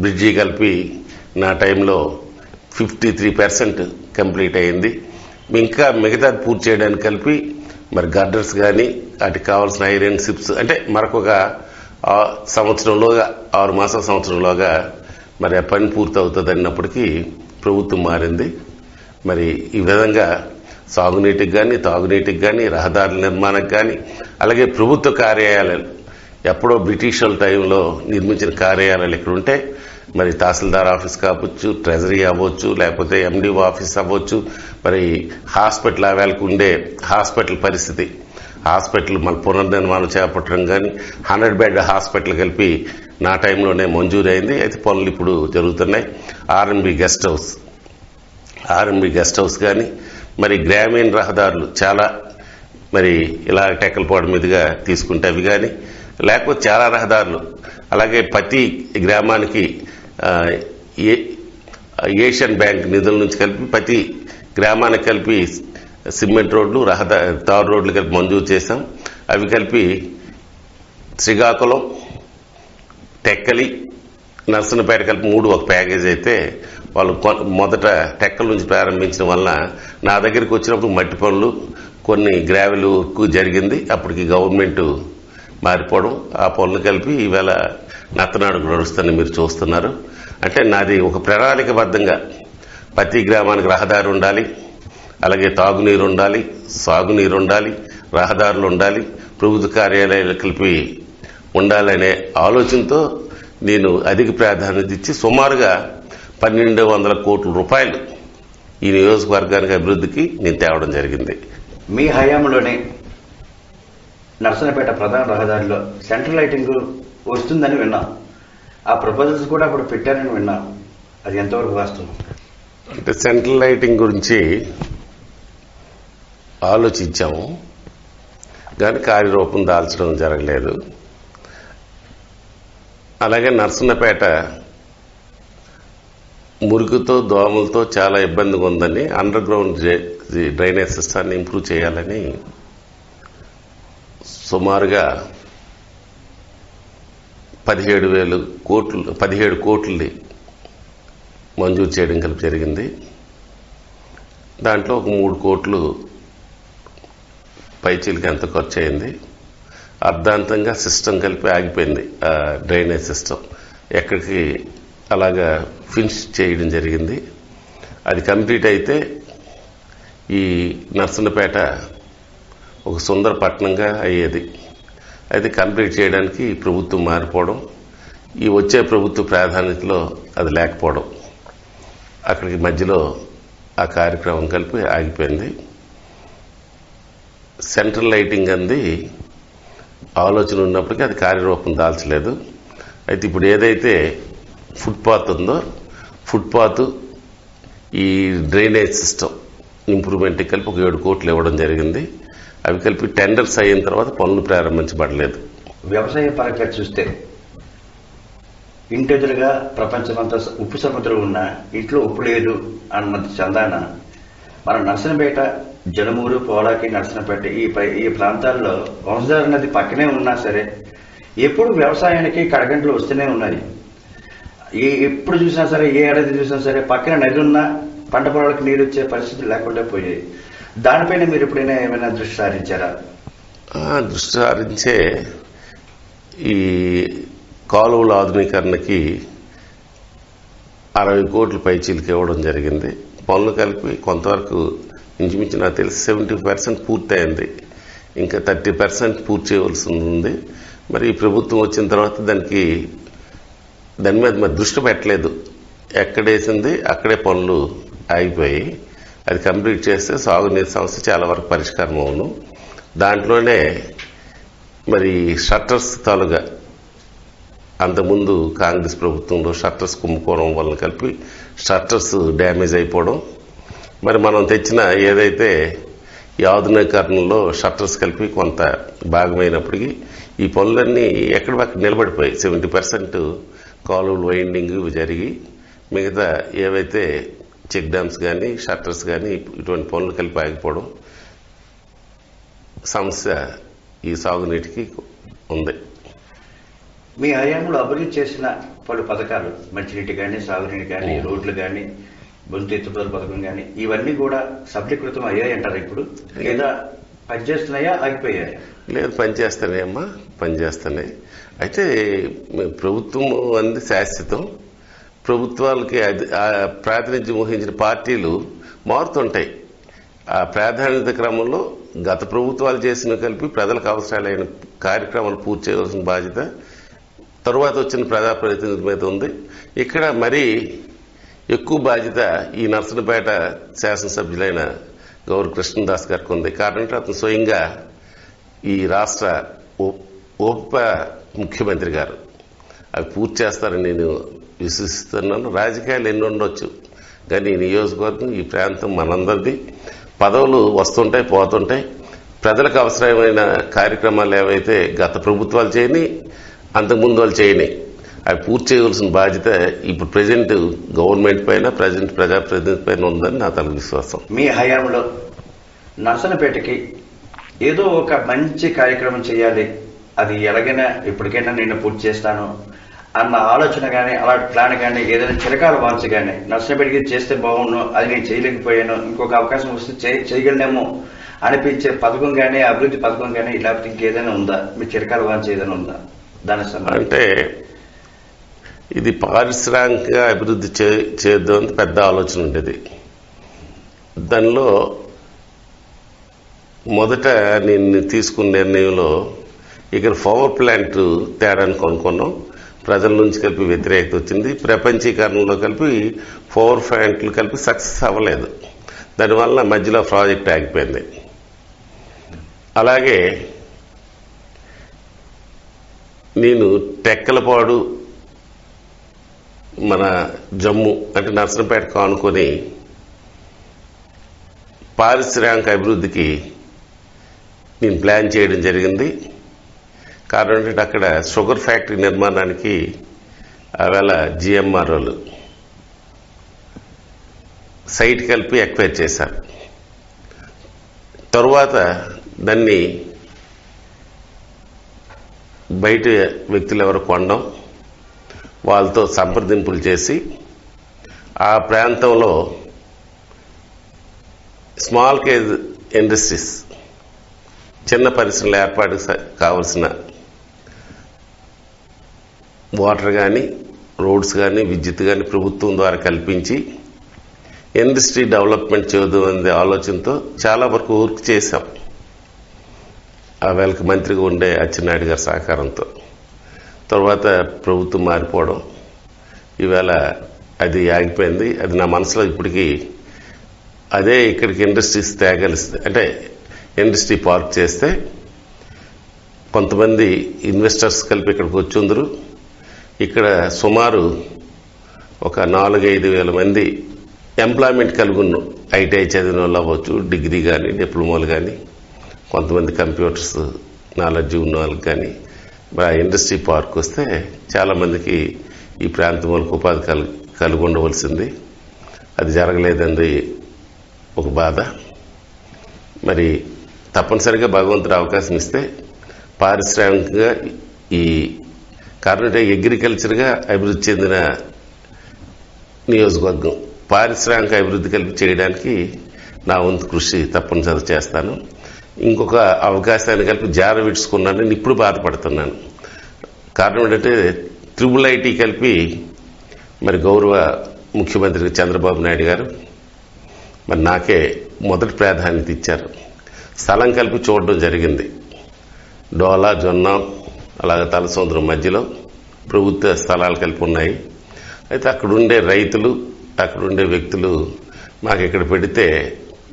బ్రిడ్జి కలిపి నా టైంలో 53% కంప్లీట్ అయింది. ఇంకా మిగతా పూర్తి చేయడానికి కలిపి మరి గర్డర్స్ కానీ వాటికి కావాల్సిన ఐరన్ సిప్స్ అంటే మరొక సంవత్సరంలోగా 6 మాసాల సంవత్సరంలోగా మరి ఆ పని పూర్తి అవుతుంది అన్నప్పటికీ ప్రభుత్వం మారింది. మరి ఈ విధంగా సాగునీటికి కానీ, తాగునీటికి కానీ, రహదారుల నిర్మాణానికి కానీ, అలాగే ప్రభుత్వ కార్యాలయాలు ఎప్పుడో బ్రిటిష్ వాళ్ళ టైంలో నిర్మించిన కార్యాలయాలు ఇక్కడ ఉంటే మరి తహసీల్దార్ ఆఫీస్ కావచ్చు, ట్రెజరీ అవ్వచ్చు, లేకపోతే ఎండిఓ ఆఫీస్ అవ్వచ్చు, మరి హాస్పిటల్ ఆవేళకు ఉండే హాస్పిటల్ పరిస్థితి, హాస్పిటల్ మన పునర్నిర్మాణం చేపట్టడం కానీ 100 బెడ్ హాస్పిటల్ కలిపి నా టైంలోనే మంజూరు అయింది. అయితే పనులు ఇప్పుడు జరుగుతున్నాయి. ఆర్ఎంబి గెస్ట్ హౌస్ కానీ, మరి గ్రామీణ రహదారులు చాలా మరి ఇలా టెక్కలపాడు మీదుగా తీసుకుంటే అవి కానీ, లేకపోతే చాలా రహదారులు, అలాగే ప్రతి గ్రామానికి ఏషియన్ బ్యాంక్ నిధుల నుంచి కలిపి ప్రతి గ్రామానికి కలిపి సిమెంట్ రోడ్లు, తారు రోడ్లు కలిపి మంజూరు చేశాం. అవి కలిపి శ్రీకాకుళం, టెక్కలి, నర్సన్నపేట కలిపి 3 ఒక ప్యాకేజ్ అయితే వాళ్ళు మొదట టెక్కల నుంచి ప్రారంభించడం వల్ల నా దగ్గరికి వచ్చినప్పుడు మట్టి పనులు, కొన్ని గ్రావెల్ ఎక్కువ జరిగింది. అప్పటికి గవర్నమెంట్ మారిపోవడం, ఆ పనులు కలిపి ఈవేళ నత్తనాడుకు నడుస్తాను మీరు చూస్తున్నారు. అంటే నాది ఒక ప్రణాళికబద్ధంగా ప్రతి గ్రామానికి రహదారి ఉండాలి, అలాగే తాగునీరు ఉండాలి, సాగునీరు ఉండాలి, రహదారులు ఉండాలి, ప్రభుత్వ కార్యాలయాలు కలిపి ఉండాలనే ఆలోచనతో నేను అధిక ప్రాధాన్యత ఇచ్చి సుమారుగా 1200 కోట్ల రూపాయలు ఈ నియోజకవర్గానికి అభివృద్ధికి నేను తేవడం జరిగింది. మీ హయాంలోనే నర్సన్నపేట ప్రధాన రహదారిలో సెంట్రల్ లైటింగ్ వస్తుందని విన్నాం. ఆ ప్రపోజల్స్ కూడా అప్పుడు పెట్టారని విన్నాం. అది ఎంతవరకు వాస్తవం? అంటే సెంట్రల్ లైటింగ్ గురించి ఆలోచించాము, కానీ కార్యరూపం దాల్చడం జరగలేదు. అలాగే నర్సన్నపేట మురుగుతో దోమలతో చాలా ఇబ్బందిగా ఉందని అండర్ గ్రౌండ్ డ్రైనేజ్ సిస్టాన్ని ఇంప్రూవ్ చేయాలని సుమారుగా 17 కోట్లని మంజూరు చేయడం కలిపి జరిగింది. దాంట్లో ఒక 3 కోట్లు పైచీలకి ఎంత ఖర్చు అయింది. అర్ధాంతంగా సిస్టమ్ కలిపి ఆగిపోయింది. డ్రైనేజ్ సిస్టమ్ ఎక్కడికి అలాగా ఫినిష్ చేయడం జరిగింది. అది కంప్లీట్ అయితే ఈ నర్సన్నపేట ఒక సుందర పట్టణంగా అయ్యేది. అయితే కంప్లీట్ చేయడానికి ప్రభుత్వం మారిపోవడం, ఈ వచ్చే ప్రభుత్వ ప్రాధాన్యతలో అది లేకపోవడం, అక్కడికి మధ్యలో ఆ కార్యక్రమం కలిపి ఆగిపోయింది. సెంట్రల్ లైటింగ్ అంది ఆలోచన ఉన్నప్పటికీ అది కార్యరూపం దాల్చలేదు. అయితే ఇప్పుడు ఏదైతే ఫుట్పాత్ ఉందో, ఫుట్పాత్ ఈ డ్రైనేజ్ సిస్టమ్ ఇంప్రూవ్మెంట్కి కలిపి ఒక 7 కోట్లు ఇవ్వడం జరిగింది. అవి కలిపి టెండర్స్ అయిన తర్వాత పనులు ప్రారంభించబడలేదు. వ్యవసాయ పరంగా చూస్తే ఇంటెదురుగా ప్రపంచమంతా ఉప్పు సముద్రం ఉన్నా ఇంట్లో ఉప్పు లేదు అన్నది చందాన మన నర్సన్నపేట, జనమూరు, పోలాకి, నర్సన్నపేట ఈ ప్రాంతాల్లో వంశధార నది పక్కనే ఉన్నా సరే ఎప్పుడు వ్యవసాయానికి కడగంటలు వస్తూనే ఉన్నాయి. ఎప్పుడు చూసినా సరే, ఏ ఏడాది చూసినా సరే పక్కన నది ఉన్నా పంట పొలాలకు నీరు వచ్చే పరిస్థితులు లేకుండా పోయాయి. దానిపైన మీరు ఎప్పుడైనా ఏమైనా దృష్టి సారించారా? దృష్టి సారించే ఈ కాలువల ఆధునీకరణకి 60 కోట్ల పైచీలకి ఇవ్వడం జరిగింది. పనులు కలిపి కొంతవరకు ఇంచుమించు నాకు తెలిసి 70% పూర్తయింది. ఇంకా 30% పూర్తి చేయవలసి ఉంది. మరి ఈ ప్రభుత్వం వచ్చిన తర్వాత దాని మీద మరి దృష్టి పెట్టలేదు. ఎక్కడేసింది అక్కడే పనులు ఆగిపోయి, అది కంప్లీట్ చేస్తే సాగునీరు సమస్య చాలా వరకు పరిష్కారం అవును. దాంట్లోనే మరి షట్టర్స్ తాలుగా అంతకుముందు కాంగ్రెస్ ప్రభుత్వంలో షట్టర్స్ కుంభకోణం వల్ల కలిపి షట్టర్స్ డ్యామేజ్ అయిపోవడం, మరి మనం తెచ్చిన ఏదైతే ఈ ఆధునీకరణలో షట్టర్స్ కలిపి కొంత భాగమైనప్పటికీ ఈ పనులన్నీ ఎక్కడికక్కడ నిలబడిపోయాయి. 70% కాలువలు వైండింగ్ జరిగి మిగతా ఏవైతే చెక్ డ్యామ్స్ కానీ షట్టర్స్ కానీ ఇటువంటి పనులు కలిపి ఆగిపోవడం సమస్య ఈ సాగునీటికి ఉంది. మీ హయాంలో అభివృద్ధి చేసిన పలు పథకాలు, మంచినీటి కానీ, సాగునీటి కానీ, రోడ్లు కానీ, బొంతు ఎత్తుపోతల పథకం కానీ, ఇవన్నీ కూడా సఫలీకృతం అయ్యాయంటారా ఇప్పుడు? లేదా పనిచేస్తున్నాయా, ఆగిపోయాయా? లేదు, పనిచేస్తానేమ్మా, పనిచేస్తున్నాయి. అయితే ప్రభుత్వం అంది శాశ్వతం. ప్రభుత్వాలకి ప్రాతినిధ్యం వహించిన పార్టీలు మారుతుంటాయి. ఆ ప్రాధాన్యత క్రమంలో గత ప్రభుత్వాలు చేసిన కలిపి ప్రజలకు అవసరాలైన కార్యక్రమాలు పూర్తి చేయవలసిన బాధ్యత తరువాత వచ్చిన ప్రజాప్రతినిధుల మీద ఉంది. ఇక్కడ మరీ ఎక్కువ బాధ్యత ఈ నర్సన్నపేట శాసనసభ్యులైన గౌరవ కృష్ణదాస్ గారికి ఉంది. కారణం అతను స్వయంగా ఈ రాష్ట్ర ఉప ముఖ్యమంత్రి గారు అవి పూర్తి చేస్తారని నేను విశ్వసిస్తున్నాను. రాజకీయాలు ఎన్ని ఉండొచ్చు, కానీ ఈ నియోజకవర్గం, ఈ ప్రాంతం మనందరిది. పదవులు వస్తుంటాయి, పోతుంటాయి. ప్రజలకు అవసరమైన కార్యక్రమాలు ఏవైతే గత ప్రభుత్వాలు చేయని, అంతకుముందు వాళ్ళు చేయని, అవి పూర్తి చేయవలసిన బాధ్యత ఇప్పుడు ప్రజెంట్ గవర్నమెంట్ పైన, ప్రజెంట్ ప్రజాప్రతినిధి పైన ఉందని నా తన విశ్వాసం. మీ హయాంలో నర్సన్నపేటకి ఏదో ఒక మంచి కార్యక్రమం చేయాలి, అది ఎలాగైనా ఇప్పటికైనా నేను పూర్తి చేస్తాను అన్న ఆలోచన కానీ, అలాంటి ప్లాన్ కానీ, ఏదైనా చిరకాల వాంచ కానీ, నర్సన్నపేటకి చేస్తే బాగుండు, అది నేను చేయలేకపోయాను, ఇంకొక అవకాశం వస్తే చేయగలనేమో అనిపించే పథకం కానీ, అభివృద్ధి పథకం కానీ, లేకపోతే ఇంకేదైనా ఉందా? మీ చిరకాల వాంచ ఏదైనా ఉందా? దాని అంటే ఇది పారిశ్రామిక అభివృద్ధి చేద్దామని పెద్ద ఆలోచన ఉండేది. దానిలో మొదట నేను తీసుకున్న నిర్ణయంలో ఇక్కడ పవర్ ప్లాంట్ తేడానికి కొనుక్కున్నాం. ప్రజల నుంచి కలిపి వ్యతిరేకత వచ్చింది. ప్రపంచీకరణలో కలిపి 4 పాయింట్లు కలిపి సక్సెస్ అవ్వలేదు. దానివల్ల మధ్యలో ప్రాజెక్ట్ ఆగిపోయింది. అలాగే నేను టెక్కలపాడు మన జమ్ము అంటే నర్సంపేట కానుకొని పారిశ్రామిక అభివృద్ధికి నేను ప్లాన్ చేయడం జరిగింది. కారణం ఏంటంటే అక్కడ షుగర్ ఫ్యాక్టరీ నిర్మాణానికి ఆవేళ జిఎంఆర్ఓలు సైట్ కలిపి ఎక్వైర్ చేశారు. తరువాత దాన్ని బయట వ్యక్తులు ఎవరు కొనడం, వాళ్ళతో సంప్రదింపులు చేసి ఆ ప్రాంతంలో స్మాల్ స్కేల్ ఇండస్ట్రీస్ చిన్న పరిశ్రమల ఏర్పాటుకు కావలసిన వాటర్ కానీ, రోడ్స్ కానీ, విద్యుత్ కానీ ప్రభుత్వం ద్వారా కల్పించి ఇండస్ట్రీ డెవలప్మెంట్ చేద్దామనే ఆలోచనతో చాలా వరకు వర్క్ చేశాం. ఆ వేళకి మంత్రిగా ఉండే అచ్చెన్నాయుడు గారి సహకారంతో. తర్వాత ప్రభుత్వం మారిపోవడం, ఈవేళ అది ఆగిపోయింది. అది నా మనసులో ఇప్పటికీ అదే ఇక్కడికి ఇండస్ట్రీస్ తేగలిస్తే, అంటే ఇండస్ట్రీ పార్క్ చేస్తే కొంతమంది ఇన్వెస్టర్స్ కలిపి ఇక్కడికి వచ్చుందరు. ఇక్కడ సుమారు ఒక 4-5 వేల మంది ఎంప్లాయ్మెంట్ కలిగి ఉన్నాం. ఐటీఐ చదివిన వాళ్ళు అవ్వచ్చు, డిగ్రీ కానీ, డిప్లొమాలు కానీ, కొంతమంది కంప్యూటర్స్ నాలెడ్జ్ ఉన్న వాళ్ళకి కానీ. ఆ ఇండస్ట్రీ పార్క్ వస్తే చాలామందికి ఈ ప్రాంతం వాళ్ళకి ఉపాధి కలిగి ఉండవలసింది. అది జరగలేదండి ఒక బాధ. మరి తప్పనిసరిగా భగవంతుడు అవకాశం ఇస్తే పారిశ్రామికంగా ఈ కారణం అగ్రికల్చర్గా అభివృద్ధి చెందిన నియోజకవర్గం పారిశ్రామిక అభివృద్ధి కలిపి చేయడానికి నా వంతు కృషి తప్పనిసరి చేస్తాను. ఇంకొక అవకాశాన్ని కలిపి జార విడుచుకున్నాను. నేను ఇప్పుడు బాధపడుతున్నాను. కారణం ఏంటంటే IIIT కలిపి మరి గౌరవ ముఖ్యమంత్రి చంద్రబాబు నాయుడు గారు మరి నాకే మొదటి ప్రాధాన్యత ఇచ్చారు. స్థలం కలిపి చూడడం జరిగింది. డోలా, జొన్న, అలాగే తలసముద్రం మధ్యలో ప్రభుత్వ స్థలాలు కలిపి ఉన్నాయి. అయితే అక్కడుండే రైతులు, అక్కడుండే వ్యక్తులు మాకు ఇక్కడ పెడితే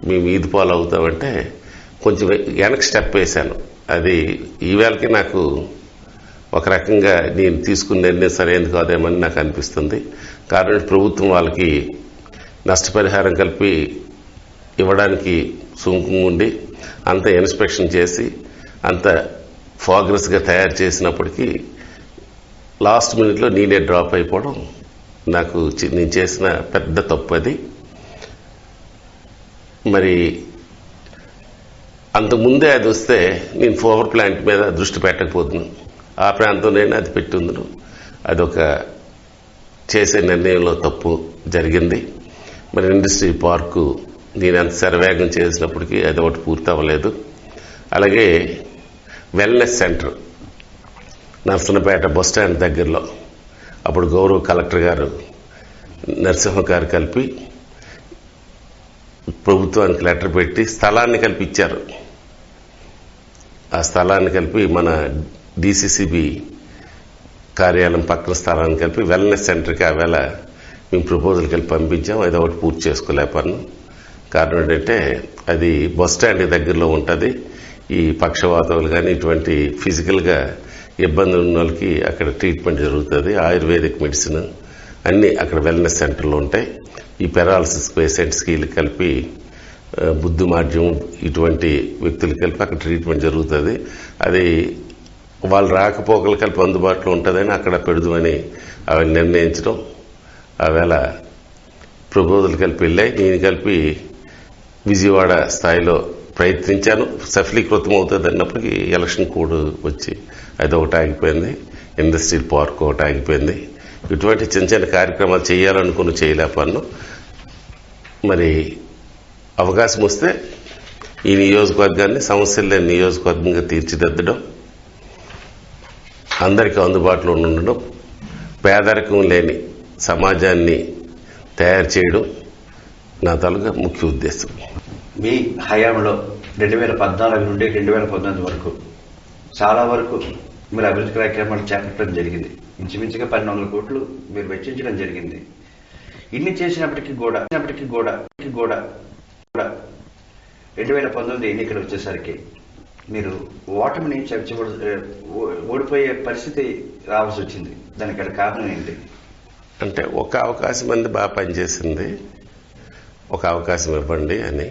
మేము ఈది పాలు అవుతామంటే కొంచెం వెనక్కి స్టెప్ వేశాను. అది ఈవేళకి నాకు ఒక రకంగా నేను తీసుకున్న నిర్ణయం సరైనది కాదేమని నాకు అనిపిస్తుంది. కారణం ప్రభుత్వం వాళ్ళకి నష్టపరిహారం కలిపి ఇవ్వడానికి సుముఖంగా ఉండి అంత ఇన్స్పెక్షన్ చేసి అంత ప్రోగ్రెస్గా తయారు చేసినప్పటికీ లాస్ట్ మినిట్లో నేనే డ్రాప్ అయిపోవడం నాకు నేను చేసిన పెద్ద తప్పు. అది మరి అంతకుముందే అది వస్తే నేను పవర్ ప్లాంట్ మీద దృష్టి పెట్టకపోతున్నాను. ఆ ప్రాంతంలోనే అది పెట్టి ఉందను. అదొక చేసే నిర్ణయంలో తప్పు జరిగింది. మరి ఇండస్ట్రీ పార్కు నేను అంత శరవేగం చేసినప్పటికీ అది ఒకటి పూర్తి అవ్వలేదు. అలాగే వెల్నెస్ సెంటర్ నర్సనపేట బస్టాండ్ దగ్గరలో అప్పుడు గౌరవ కలెక్టర్ గారు నరసింహ గారు కలిపి ప్రభుత్వానికి లెటర్ పెట్టి స్థలాన్ని కలిపి ఇచ్చారు. ఆ స్థలాన్ని కలిపి మన DCCB కార్యాలయం పక్కన స్థలాన్ని కలిపి వెల్నెస్ సెంటర్కి ఆవేళ మేము ప్రపోజల్ కలిపి పంపించాం. అది ఒకటి పూర్తి చేసుకోలేపాను. కారణం ఏంటంటే అది బస్ స్టాండ్ దగ్గరలో ఉంటుంది. ఈ పక్షవాతాలు కానీ ఇటువంటి ఫిజికల్గా ఇబ్బందులు ఉన్న వాళ్ళకి అక్కడ ట్రీట్మెంట్ జరుగుతుంది. ఆయుర్వేదిక్ మెడిసిన్ అన్నీ అక్కడ వెల్నెస్ సెంటర్లో ఉంటాయి. ఈ పెరాలసిస్ పేషెంట్స్కి వీళ్ళకి కలిపి బుద్ధి మాధ్యం ఇటువంటి వ్యక్తులు కలిపి అక్కడ ట్రీట్మెంట్ జరుగుతుంది. అది వాళ్ళు రాకపోకలు కలిపి అందుబాటులో ఉంటుందని అక్కడ పెడదామని అవి నిర్ణయించడం. ఆవేళ ప్రపోజల్ కలిపి వెళ్ళాయి. నేను కలిపి విజయవాడ స్థాయిలో ప్రయత్నించాను. సఫలీకృతం అవుతుంది అన్నప్పటికీ ఎలక్షన్ కోడ్ వచ్చి అది ఒకటి ఆగిపోయింది. ఇండస్ట్రియల్ పార్క్ ఒకటి ఆగిపోయింది. ఇటువంటి చిన్న చిన్న కార్యక్రమాలు చేయాలనుకుని చేయలేపాను. మరి అవకాశం వస్తే ఈ నియోజకవర్గాన్ని సమస్యలు లేని నియోజకవర్గంగా తీర్చిదిద్దడం, అందరికీ అందుబాటులో ఉండడం, పేదరికం లేని సమాజాన్ని తయారు చేయడం నా తాలూకా ముఖ్య ఉద్దేశం. మీ హయాంలో 2014 నుండి 2019 వరకు చాలా వరకు మీరు అభివృద్ధి కార్యక్రమాలు చేపట్టడం జరిగింది. ఇంచుమించుగా 1200 కోట్లు మీరు వెచ్చించడం జరిగింది. ఇన్ని చేసినప్పటికీ కూడా 2019 ఎన్నికలు వచ్చేసరికి మీరు ఓటమిని ఓడిపోయే పరిస్థితి రావాల్సి వచ్చింది. దానికి కారణం ఏంటి? అంటే ఒక అవకాశం మంది బాగా పనిచేసింది, ఒక అవకాశం ఇవ్వండి అని.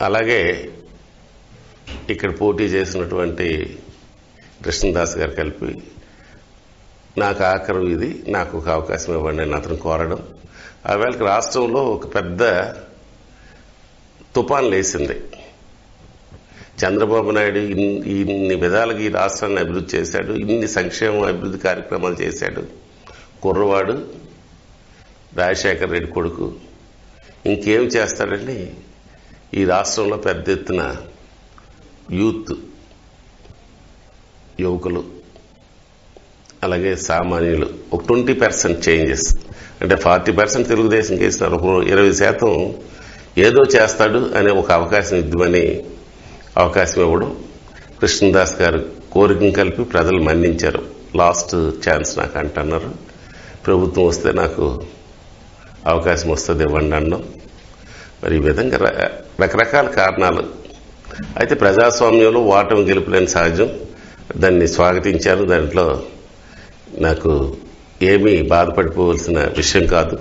అలాగే ఇక్కడ పోటీ చేసినటువంటి కృష్ణదాస్ గారు కలిపి నాకు ఆఖరు ఇది, నాకు ఒక అవకాశం ఇవ్వండి అని అతను కోరడం. ఆవేళకి రాష్ట్రంలో ఒక పెద్ద తుఫాన్ లేసింది. చంద్రబాబు నాయుడు ఇన్ని విధాలుగా ఈ రాష్ట్రాన్ని అభివృద్ధి చేశాడు, ఇన్ని సంక్షేమ అభివృద్ధి కార్యక్రమాలు చేశాడు. కుర్రవాడు, రాజశేఖర రెడ్డి కొడుకు, ఇంకేం చేస్తాడని ఈ రాష్ట్రంలో పెద్ద ఎత్తున యువకులు అలాగే సామాన్యులు ఒక 20% చేంజెస్, అంటే 40% తెలుగుదేశం చేసినారు, 20% ఏదో చేస్తాడు అనే ఒక అవకాశం ఇద్దామని అవకాశం ఇవ్వడం. కృష్ణదాస్ గారు కోరికను కలిపి ప్రజలు మన్నించారు. లాస్ట్ ఛాన్స్ నాకు అంటున్నారు, ప్రభుత్వం వస్తే నాకు అవకాశం వస్తుంది ఇవ్వండి అన్నాం. మరి ఈ విధంగా రకరకాల కారణాలు. అయితే ప్రజాస్వామ్యంలో ఓటమి గెలుపులేని సహజం, దాన్ని స్వాగతించారు. దాంట్లో నాకు ఏమీ బాధపడిపోవలసిన విషయం కాదు.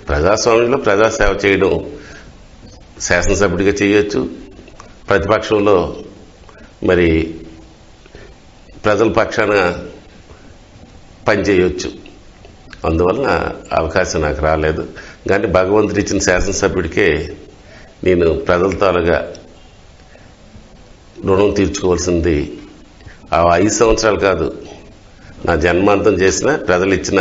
ప్రజాస్వామ్యంలో ప్రజాసేవ చేయడం శాసనసభ్యుడిగా చేయొచ్చు, ప్రతిపక్షంలో మరి ప్రజల పక్షాన పనిచేయొచ్చు. అందువలన అవకాశం నాకు రాలేదు. కానీ భగవంతుడు ఇచ్చిన శాసనసభ్యుడికే నేను ప్రజల తాలుగా రుణం తీర్చుకోవాల్సింది ఆ 5 సంవత్సరాలు కాదు, నా జన్మాంతం చేసిన ప్రజలు ఇచ్చిన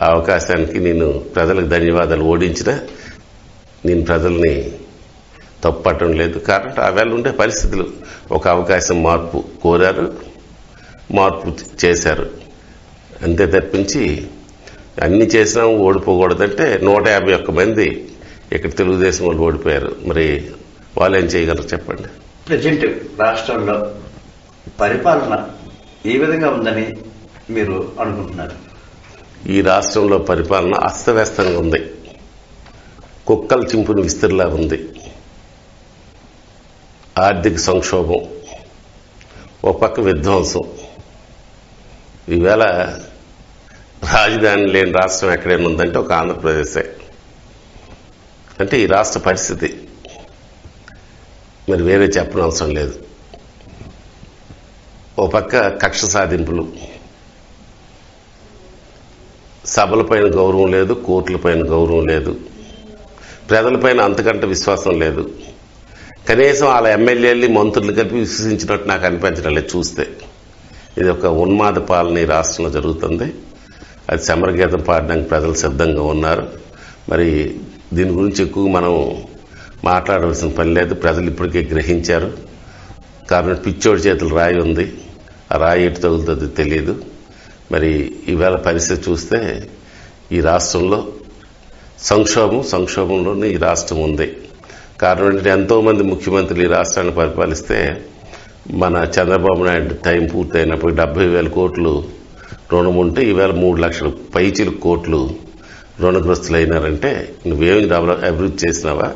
ఆ అవకాశానికి నేను ప్రజలకు ధన్యవాదాలు. ఓడించిన నేను ప్రజల్ని తప్పట్టడం లేదు. కాబట్టి ఆవేళ ఉండే పరిస్థితులు ఒక అవకాశం మార్పు కోరారు, మార్పు చేశారు. అంతే తప్పించి అన్ని చేసినా ఓడిపోకూడదంటే 151 మంది ఇక్కడ తెలుగుదేశం వాళ్ళు ఓడిపోయారు. మరి వాళ్ళు ఏం చేయగలరు చెప్పండి? ప్రజెంట్ రాష్ట్రంలో పరిపాలన ఏ విధంగా ఉందని మీరు అనుకుంటున్నారు? ఈ రాష్ట్రంలో పరిపాలన అస్తవ్యస్తంగా ఉంది, కుక్కలు చింపుని విస్తరిలా ఉంది. ఆర్థిక సంక్షోభం, ఒక పక్క విధ్వంసం. ఈవేళ రాజధాని లేని రాష్ట్రం ఎక్కడైనా ఉందంటే ఒక ఆంధ్రప్రదేశే. అంటే ఈ రాష్ట్ర పరిస్థితి మరి వేరే చెప్పనవసరం లేదు. ఓ పక్క కక్ష సాధింపులు, సభలపైన గౌరవం లేదు, కోర్టులపైన గౌరవం లేదు, ప్రజలపైన అంతకంటే విశ్వాసం లేదు. కనీసం వాళ్ళ ఎమ్మెల్యేలు మంత్రులు కలిపి విశ్వసించినట్టు నాకు అనిపించడం లేదు చూస్తే. ఇది ఒక ఉన్మాద పాలన ఈ రాష్ట్రంలో జరుగుతుంది. అది సమరగీతం పాడడానికి ప్రజలు సిద్ధంగా ఉన్నారు. మరి దీని గురించి ఎక్కువ మనం మాట్లాడవలసిన పని లేదు, ప్రజలు ఇప్పటికే గ్రహించారు. కారణం పిచ్చోడి చేతులు రాయి ఉంది, ఆ రాయి ఎటు తగులుతుంది తెలియదు. మరి ఈవేళ పరిస్థితి చూస్తే ఈ రాష్ట్రంలో సంక్షోభంలోనే ఈ రాష్ట్రం ఉంది. కారణం ఏంటంటే ఎంతోమంది ముఖ్యమంత్రులు ఈ రాష్ట్రాన్ని పరిపాలిస్తే మన చంద్రబాబు నాయుడు టైం పూర్తయినప్పుడు 70,000 కోట్లు రుణం ఉంటే ఈవేళ 3 లక్షల పైచిలు కోట్లు రుణగ్రస్తులు అయినారంటే నువ్వేమి అభివృద్ధి చేసినావా,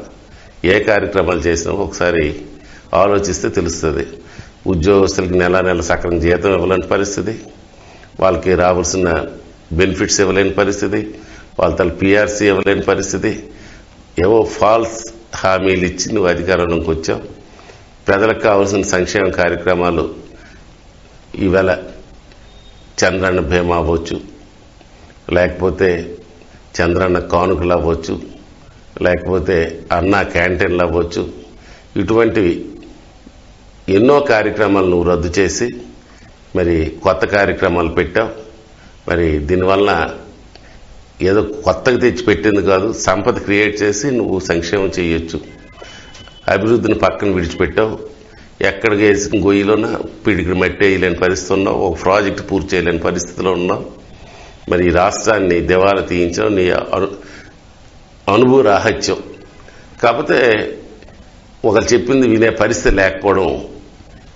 ఏ కార్యక్రమాలు చేసినావో ఒకసారి ఆలోచిస్తే తెలుస్తుంది. ఉద్యోగస్తులకి నెల సక్రమ జీతం ఇవ్వలేని పరిస్థితి, వాళ్ళకి రావాల్సిన బెనిఫిట్స్ ఇవ్వలేని పరిస్థితి, వాళ్ళ తల పిఆర్సీ ఇవ్వలేని పరిస్థితి, ఏవో ఫాల్స్ హామీలు ఇచ్చి నువ్వు అధికారంలోకి వచ్చావు. ప్రజలకు కావాల్సిన సంక్షేమ కార్యక్రమాలు ఈవేళ చంద్రన్న భీమా అవ్వచ్చు, లేకపోతే చంద్రన్న కానుకలు అవ్వచ్చు, లేకపోతే అన్న క్యాంటీన్లు అవ్వచ్చు, ఇటువంటివి ఎన్నో కార్యక్రమాలు నువ్వు రద్దు చేసి మరి కొత్త కార్యక్రమాలు పెట్టావు. మరి దీనివల్ల ఏదో కొత్తగా తెచ్చి పెట్టింది కాదు, సంపద క్రియేట్ చేసి నువ్వు సంక్షేమం చేయొచ్చు. అభివృద్ధిని పక్కన విడిచిపెట్టావు. ఎక్కడికి వేసిన గొయ్యిలోన పిడికి మట్టి వేయలేని పరిస్థితి ఉన్నావు, ఒక ప్రాజెక్టు పూర్తి చేయలేని పరిస్థితిలో ఉన్నావు. మరి ఈ రాష్ట్రాన్ని దివాలా తీయించడం నీ అనుభవ రాహిత్యం. కాకపోతే ఒకరు చెప్పింది వినే పరిస్థితి లేకపోవడం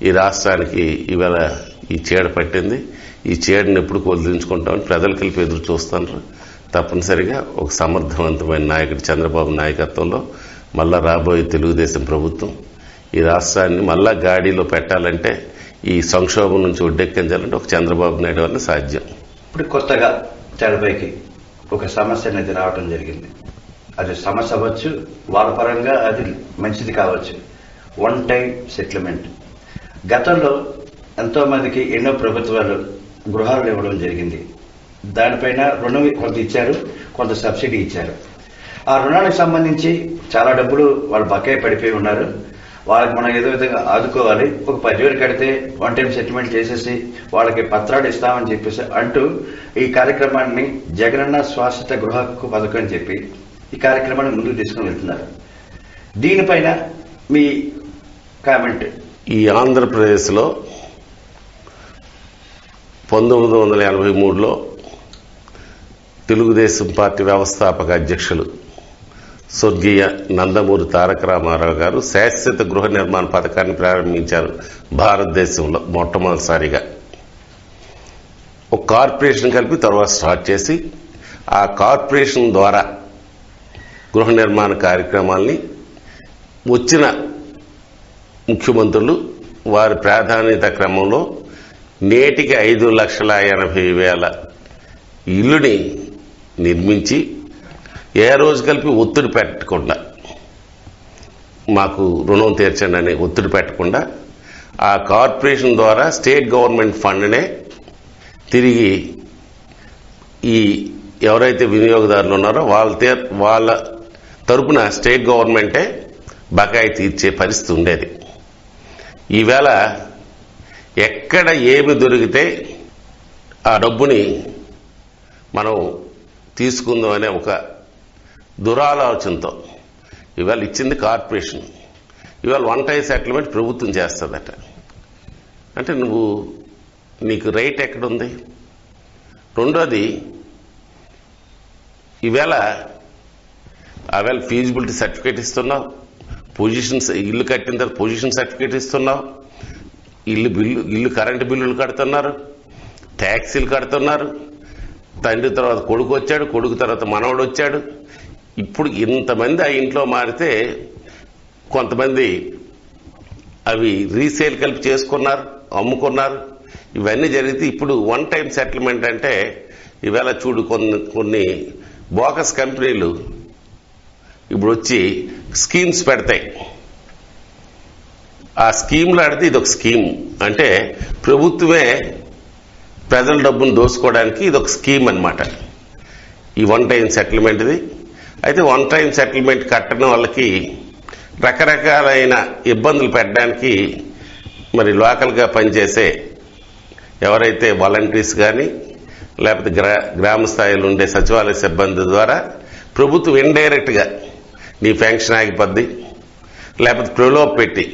ఈ రాష్ట్రానికి ఇవాళ ఈ చీడ పట్టింది. ఈ చీడని ఎప్పుడు వదిలించుకుంటామని ప్రజలు కలిపి ఎదురు చూస్తున్నారు. తప్పనిసరిగా ఒక సమర్థవంతమైన నాయకుడు చంద్రబాబు నాయకత్వంలో మళ్ళా రాబోయే తెలుగుదేశం ప్రభుత్వం ఈ రాష్ట్రాన్ని మళ్ళా గాడిలో పెట్టాలంటే, ఈ సంక్షోభం నుంచి ఒడ్డెక్కించాలంటే ఒక చంద్రబాబు నాయుడు వల్ల సాధ్యం. ఇప్పుడు కొత్తగా తెరపైకి ఒక సమస్య అనేది రావడం జరిగింది. అది సమస్య అవ్వచ్చు, వాళ్ళ పరంగా అది మంచిది కావచ్చు. One time settlement. గతంలో ఎంతో మందికి ఎన్నో ప్రభుత్వాలు గృహాలు ఇవ్వడం జరిగింది. దానిపైన రుణం కొంత ఇచ్చారు, కొంత సబ్సిడీ ఇచ్చారు. ఆ రుణానికి సంబంధించి చాలా డబ్బులు వాళ్ళు బకాయి పడిపోయి ఉన్నారు. వాళ్ళకి మనం ఏదో విధంగా ఆదుకోవాలి. ఒక 10,000 కడితే వన్ టైం సెటిల్మెంట్ చేసేసి వాళ్ళకి పత్రాలు ఇస్తామని చెప్పేసి అంటూ ఈ కార్యక్రమాన్ని జగనన్న శాశ్వత గృహ హక్కు పథకం అని చెప్పి ఈ కార్యక్రమాన్ని ముందుకు తీసుకుని వెళ్తున్నారు. దీనిపైన మీ కామెంట్. ఈ ఆంధ్రప్రదేశ్లో 1983లో తెలుగుదేశం పార్టీ వ్యవస్థాపక అధ్యక్షులు స్వర్గీయ నందమూరి తారక రామారావు గారు శాశ్వత గృహ నిర్మాణ పథకాన్ని ప్రారంభించారు. భారతదేశంలో మొట్టమొదటిసారిగా ఒక కార్పొరేషన్ కలిపి తర్వాత స్టార్ట్ చేసి, ఆ కార్పొరేషన్ ద్వారా గృహ నిర్మాణ కార్యక్రమాల్ని వచ్చిన ముఖ్యమంత్రులు వారి ప్రాధాన్యత క్రమంలో నేటికి 5,80,000 ఇల్లుని నిర్మించి ఏ రోజు కలిపి ఒత్తిడి పెట్టకుండా, మాకు రుణం తీర్చండి అని ఒత్తిడి పెట్టకుండా, ఆ కార్పొరేషన్ ద్వారా స్టేట్ గవర్నమెంట్ ఫండ్నే తిరిగి ఈ ఎవరైతే వినియోగదారులు ఉన్నారో వాళ్ళ తరపున స్టేట్ గవర్నమెంటే బకాయి తీర్చే పరిస్థితి ఉండేది. ఈవేళ ఎక్కడ ఏమి దొరికితే ఆ డబ్బుని మనం తీసుకుందాం అనే ఒక దురాలోచనతో ఇవాళ ఇచ్చింది కార్పొరేషన్. ఇవాళ వన్ టైం సెటిల్మెంట్ ప్రభుత్వం చేస్తుందట. అంటే నీకు రైట్ ఎక్కడుంది? రెండోది, ఈవేళ ఫీజిబిలిటీ సర్టిఫికేట్ ఇస్తున్నావు, ఇల్లు కట్టిన తర్వాత పొజిషన్ సర్టిఫికేట్ ఇస్తున్నావు, ఇల్లు కరెంటు బిల్లులు కడుతున్నారు, ట్యాక్సీలు కడుతున్నారు, తండ్రి తర్వాత కొడుకు వచ్చాడు, కొడుకు తర్వాత మనవడు వచ్చాడు. ఇప్పుడు ఇంతమంది ఆ ఇంట్లో మారితే కొంతమంది అవి రీసేల్ కలిపి చేసుకున్నారు, అమ్ముకున్నారు. ఇవన్నీ జరిగితే ఇప్పుడు వన్ టైం సెటిల్మెంట్ అంటే ఈవేళ చూడు కొన్ని బోకస్ కంపెనీలు ఇప్పుడు వచ్చి స్కీమ్స్ పెడతాయి. ఆ స్కీమ్లో ఆడితే ఇది ఒక స్కీమ్ అంటే ప్రభుత్వమే ప్రజల డబ్బును దోసుకోవడానికి ఇది ఒక స్కీమ్ అన్నమాట ఈ వన్ టైం సెటిల్మెంట్ది. అయితే వన్ టైం సెటిల్మెంట్ కట్టడం వాళ్ళకి రకరకాలైన ఇబ్బందులు పెట్టడానికి మరి లోకల్గా పనిచేసే ఎవరైతే వాలంటీర్స్ కానీ లేకపోతే గ్రామ స్థాయిలో ఉండే సచివాలయ సిబ్బంది ద్వారా ప్రభుత్వం ఇండైరెక్ట్గా నీ పెన్షన్ ఆగిపోద్ది, లేకపోతే ప్రలోభ పెట్టి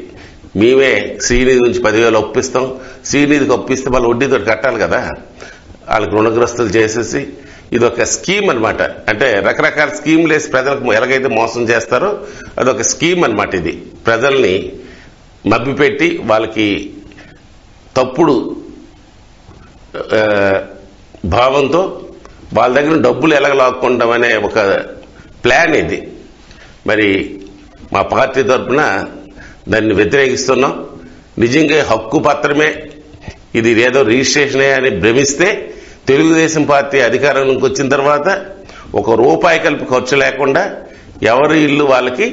మేమే శ్రీనిధి నుంచి 10,000 ఒప్పిస్తాం, శ్రీనిధికి ఒప్పిస్తే వాళ్ళు వడ్డీతో కట్టాలి కదా, వాళ్ళకి రుణగ్రస్తులు చేసేసి ఇది ఒక స్కీమ్ అనమాట. అంటే రకరకాల స్కీమ్లు వేసి ప్రజలకు ఎలాగైతే మోసం చేస్తారో అదొక స్కీమ్ అనమాట. ఇది ప్రజల్ని మభ్యపెట్టి వాళ్ళకి తప్పుడు భావంతో వాళ్ళ దగ్గర డబ్బులు ఎలాగ లాక్కుంటామనే ఒక ప్లాన్ ఇది. మరి మా పార్టీ తరఫున దాన్ని వ్యతిరేకిస్తున్నాం. నిజంగా హక్కు పత్రమే ఇది, ఏదో రిజిస్ట్రేషనే అని భ్రమిస్తే తెలుగుదేశం పార్టీ అధికారంలోకి వచ్చిన తర్వాత ₹1 కలిపి ఖర్చు లేకుండా ఎవరి ఇల్లు వాళ్ళకి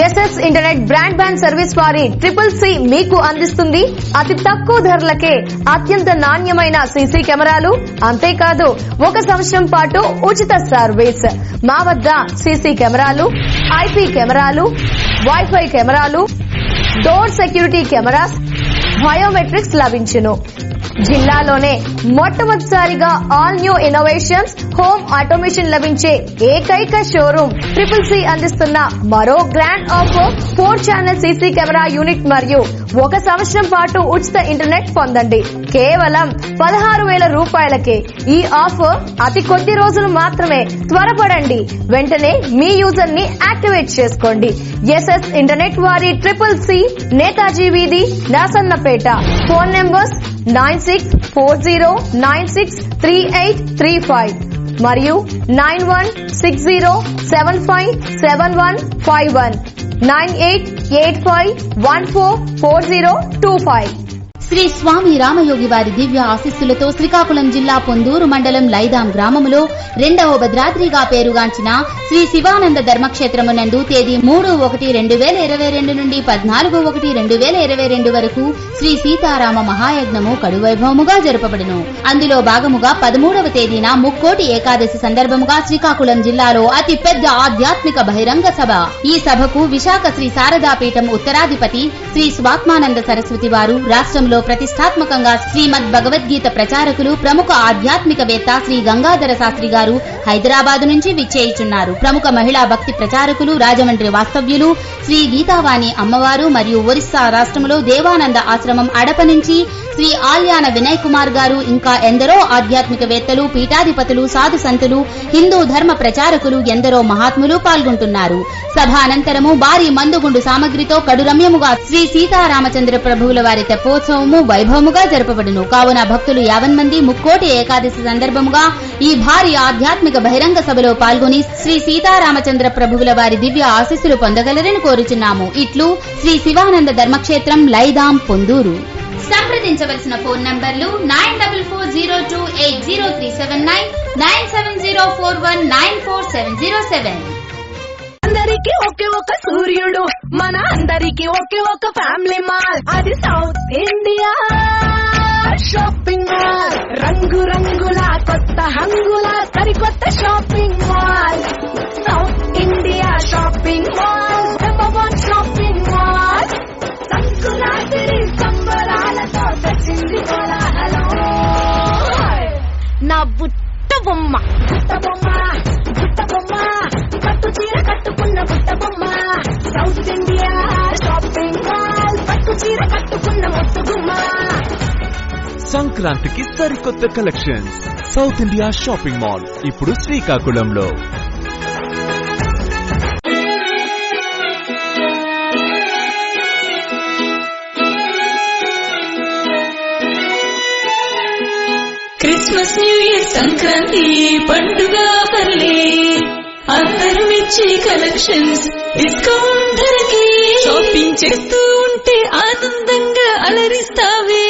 ఎస్ఎస్ ఇంటర్నెట్ బ్రాడ్బ్యాండ్ సర్వీస్ వారి CCC మీకు అందిస్తుంది అతి తక్కువ ధరలకే అత్యంత నాణ్యమైన సీసీ కెమెరాలు. అంతేకాదు 1 సంవత్సరం పాటు ఉచిత సర్వీస్. మా వద్ద సీసీ కెమెరాలు, IP కెమెరాలు, వైఫై కెమెరాలు, డోర్ సెక్యూరిటీ కెమెరాస్, బయోమెట్రిక్స్ లభించును. జిల్లాలోనే మొట్టమొదటిసారిగా all new innovations home automation లభించే ఏకైక షోరూమ్ CCC అందిస్తున్న మరో grand offer 4 channel CC camera unit మరియు 1 సంవత్సరం పాటు ఉచిత ఇంటర్నెట్ పొందండి. కేవలం ₹16,000కే. ఈ ఆఫర్ అతి కొద్ది రోజులు మాత్రమే. త్వరపడండి, వెంటనే మీ యూజర్ ని యాక్టివేట్ చేసుకోండి. ఎస్ఎస్ ఇంటర్నెట్ వారి CCC, నేతాజీ వీధి, నరసన్నపేట. ఫోన్ నెంబర్స్ 9640963835 మరియు 9160757151 9885144025. శ్రీ స్వామి రామయోగి వారి దివ్య ఆశీస్సులతో శ్రీకాకుళం జిల్లా పొందూరు మండలం లైదాం గ్రామములో 2వ భద్రాద్రిగా పేరుగాంచిన శ్రీ శివానంద ధర్మక్షేత్రమునందు తేదీ 3/1/2022 నుండి 14/1/2022 వరకు శ్రీ సీతారామ మహాయజ్ఞము కడువైభవముగా జరపబడును. అందులో భాగముగా 13వ తేదీన ముక్కోటి ఏకాదశి సందర్భముగా శ్రీకాకుళం జిల్లాలో అతి పెద్ద ఆధ్యాత్మిక బహిరంగ సభ. ఈ సభకు విశాఖ శ్రీ శారదాపీఠం ఉత్తరాధిపతి శ్రీ స్వాత్మానంద సరస్వతి వారు, రాష్ట్రంలో ప్రతిష్టాత్మకంగా శ్రీమద్ భగవద్గీత ప్రచారకులు ప్రముఖ ఆధ్యాత్మికవేత్త శ్రీ గంగాధర శాస్త్రి గారు హైదరాబాద్ నుంచి విచ్చేయుచున్నారు. ప్రముఖ మహిళా భక్తి ప్రచారకులు రాజమండ్రి వాస్తవ్యులు శ్రీ గీతావాణి అమ్మవారు మరియు ఒరిస్సా రాష్ట్రంలో దేవానంద ఆశ్రమం అడప నుంచి శ్రీ ఆల్యాన వినయ్ కుమార్ గారు, ఇంకా ఎందరో ఆధ్యాత్మికవేత్తలు, పీఠాధిపతులు, సాధు సంతులు, హిందూ ధర్మ ప్రచారకులు, ఎందరో మహాత్ములు పాల్గొంటున్నారు. సభ అనంతరము భారీ మందుగుండు సామగ్రితో కడురమ్యముగా శ్రీ సీతారామచంద్ర ప్రభువుల వారి తెప్పోత్సవము వైభవముగా జరపబడును. కావున భక్తులు 50 మంది ముక్కోటి ఏకాదశి సందర్భముగా ఈ భారీ ఆధ్యాత్మిక బహిరంగ సభలో పాల్గొని శ్రీ సీతారామచంద్ర ప్రభువుల వారి దివ్య ఆశీస్సులు పొందగలరని కోరుచున్నాము. ఇట్లు శ్రీ శివానంద ధర్మక్షేత్రం, లైదాం, పొందూరు. సంప్రదించవలసిన ఫోన్ నంబర్లు 9440280379, 9704194707. అందరికి ఒకే ఒక సూర్యుడు, మన అందరికి ఒకే ఒక ఫ్యామిలీ మాల్, అది సౌత్ ఇండియా షాపింగ్ మాల్. రంగు రంగుల కొత్త హంగుల సరికొత్త shopping mall, South India Shopping Mall, number 1 shopping mall. సంకురాత్రి సంబరాలతో తెచ్చింది కోలాహలం. నా బుట్ట బొమ్మ బుట్ట బొమ్మ బుట్ట బొమ్మ, పట్టు చీర కట్టుకున్న బుట్ట బొమ్మ, సౌత్ ఇండియా షాపింగ్ మాల్, పట్టు చీర కట్టుకున్న ముట్టు గుమ్మ. సంక్రాంతికి సరికొత్త collections south India Shopping mall ఇప్పుడు శ్రీకాకుళంలో. క్రిస్మస్, న్యూ ఇయర్, సంక్రాంతి పండుగ పర్లే, అందరూ ఇచ్చే కలెక్షన్స్ డిస్కౌంట్ ధరకి. షాపింగ్ చేస్తూ ఉంటే ఆనందంగా అలరిస్తావే,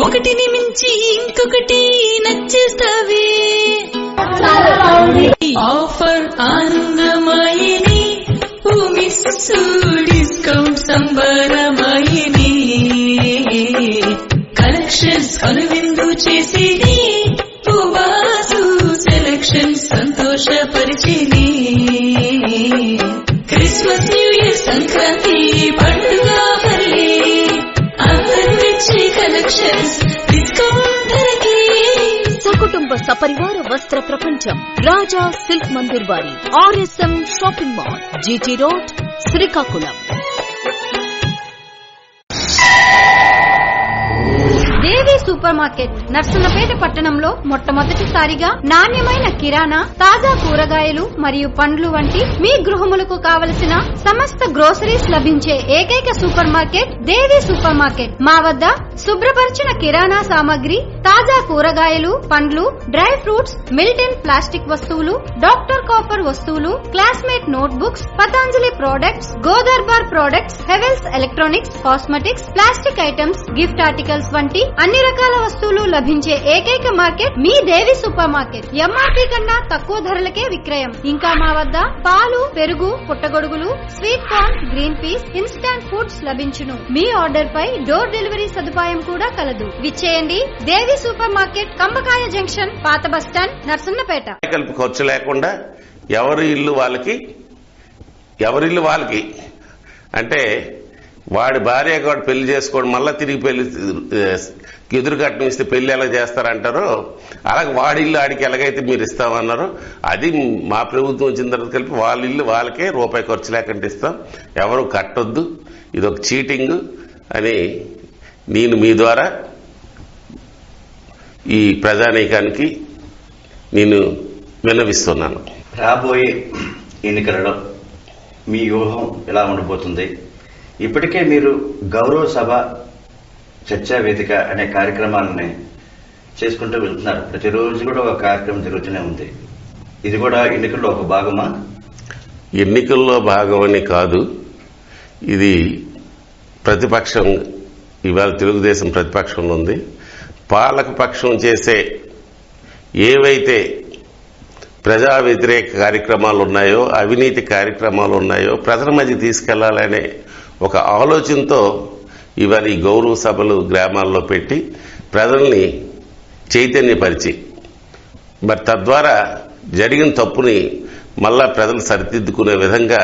ఒకటిని మించి ఇంకొకటి నచ్చేస్తావే. ఆఫర్ ఆనందమాయిని, ఓ మిస్సు డిస్కౌంట్ సంబరమాయిని. కలెక్షన్స్ కనువిందు చేసేది, ఓ బాసు సెలెక్షన్ సంతోషపరిచేది. క్రిస్మస్, న్యూ ఇయర్, సంక్రాంతి పండుగ పర్లే, అందరూ ఇచ్చే కలెక్షన్స్ డిస్కౌంట్ ధరకి. సకుటుంబ సపరివార వస్త్ర ప్రపంచం రాజా సిల్క్ మందిర్ వారి RSM shopping mall, GT road, Srikakulam. Devi super market Narasannapeta పట్టణంలో మొట్టమొదటిసారిగా నాణ్యమైన కిరాణా, తాజా కూరగాయలు మరియు పండ్లు వంటి మీ గృహములకు కావలసిన సమస్త గ్రోసరీస్ లభించే ఏకైక super market Devi super market. మా వద్ద శుభ్రపరిచిన కిరాణా సామాగ్రి, తాజా కూరగాయలు, పండ్లు, డ్రై ఫ్రూట్స్, మిల్టన్ ప్లాస్టిక్ వస్తువులు, డాక్టర్ కాపర్ వస్తువులు, Classmate note books, Patanjali products, గోదర్బార్ products, Havells electronics, cosmetics, plastic items, gift articles వంటి అన్ని రకాల వస్తువులు లభించే ఏకైక మార్కెట్ మీ దేవి సూపర్ మార్కెట్. MRP కన్నా తక్కువ ధరలకే విక్రయం. ఇంకా మా వద్ద పాలు, పెరుగు, పుట్టగొడుగులు, sweet corn, green peas, instant foods లభించును. మీ ఆర్డర్ పై డోర్ డెలివరీ సదుపాయం కూడా కలదు. విచ్చేయండి Devi super market, Kambakaya junction, పాత బస్టాండ్, నర్సన్నపేట. ఖర్చు లేకుండా ఎవరి ఇల్లు వాళ్ళకి అంటే వాడి భార్య వాడు పెళ్లి చేసుకోవడం, మళ్ళా తిరిగి పెళ్లి ఎదురు కట్నం ఇస్తే పెళ్లి ఎలా చేస్తారంటారో అలాగే వాడి ఇల్లు ఆడికి ఎలాగైతే మీరు ఇస్తామన్నారో అది మా ప్రభుత్వం వచ్చిన తర్వాత కలిపి వాళ్ళ ఇల్లు వాళ్ళకే రూపాయి ఖర్చు లేకుండా ఇస్తాం. ఎవరు కట్టొద్దు, ఇది ఒక చీటింగ్ అని నేను మీ ద్వారా ఈ ప్రజానీకానికి నేను విన్నవిస్తున్నాను. రాబోయే ఎన్నికలలో మీ వ్యూహం ఎలా ఉండబోతుంది? ఇప్పటికే మీరు గౌరవ సభ చర్చా వేదిక అనే కార్యక్రమాలని చేసుకుంటూ వెళ్తున్నారు. ప్రతిరోజు కూడా ఒక కార్యక్రమం జరుగుతూనే ఉంది. ఇది కూడా ఎన్నికల్లో ఒక భాగమా? ఎన్నికల్లో భాగమని కాదు, ఇది ప్రతిపక్షం. ఇవాళ తెలుగుదేశం ప్రతిపక్షంలో ఉంది. పాలక పక్షం చేసే ఏవైతే ప్రజా వ్యతిరేక కార్యక్రమాలు ఉన్నాయో, అవినీతి కార్యక్రమాలు ఉన్నాయో ప్రజల మధ్య తీసుకెళ్లాలనే ఒక ఆలోచనతో ఇవాళ ఈ గౌరవ సభలు గ్రామాల్లో పెట్టి ప్రజల్ని చైతన్యపరిచి, మరి తద్వారా జరిగిన తప్పుని మళ్ళా ప్రజలు సరిదిద్దుకునే విధంగా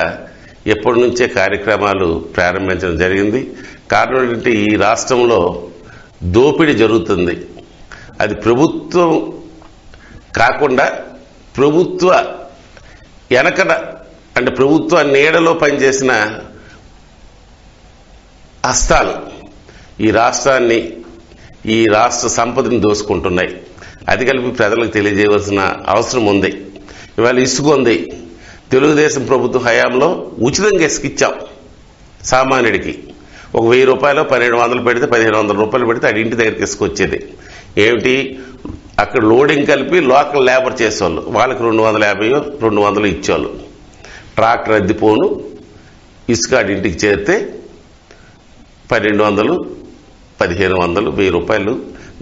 ఎప్పటి నుంచే కార్యక్రమాలు ప్రారంభించడం జరిగింది. కారణం ఏంటంటే ఈ రాష్ట్రంలో దోపిడీ జరుగుతుంది. అది ప్రభుత్వం కాకుండా ప్రభుత్వ వెనకన, అంటే ప్రభుత్వ నీడలో పనిచేసిన హస్తాలు ఈ రాష్ట్రాన్ని, ఈ రాష్ట్ర సంపదని దోసుకుంటున్నాయి. అది కలిపి ప్రజలకు తెలియజేయవలసిన అవసరం ఉంది. ఇవాళ ఇసుక ఉంది. తెలుగుదేశం ప్రభుత్వ హయాంలో ఉచితంగా ఇసుక ఇచ్చాం సామాన్యుడికి. ఒక 1000 రూపాయలు 1200 పెడితే 1500 రూపాయలు పెడితే అది ఇంటి దగ్గరికి ఇసుక వచ్చేది. ఏమిటి, అక్కడ లోడింగ్ కలిపి లోకల్ లేబర్ చేసేవాళ్ళు, వాళ్ళకి 250 200 ఇచ్చేవాళ్ళు. ట్రాక్టర్ అద్దెపోను ఇసుక ఇంటికి చేరితే 1200 1500 1000 రూపాయలు,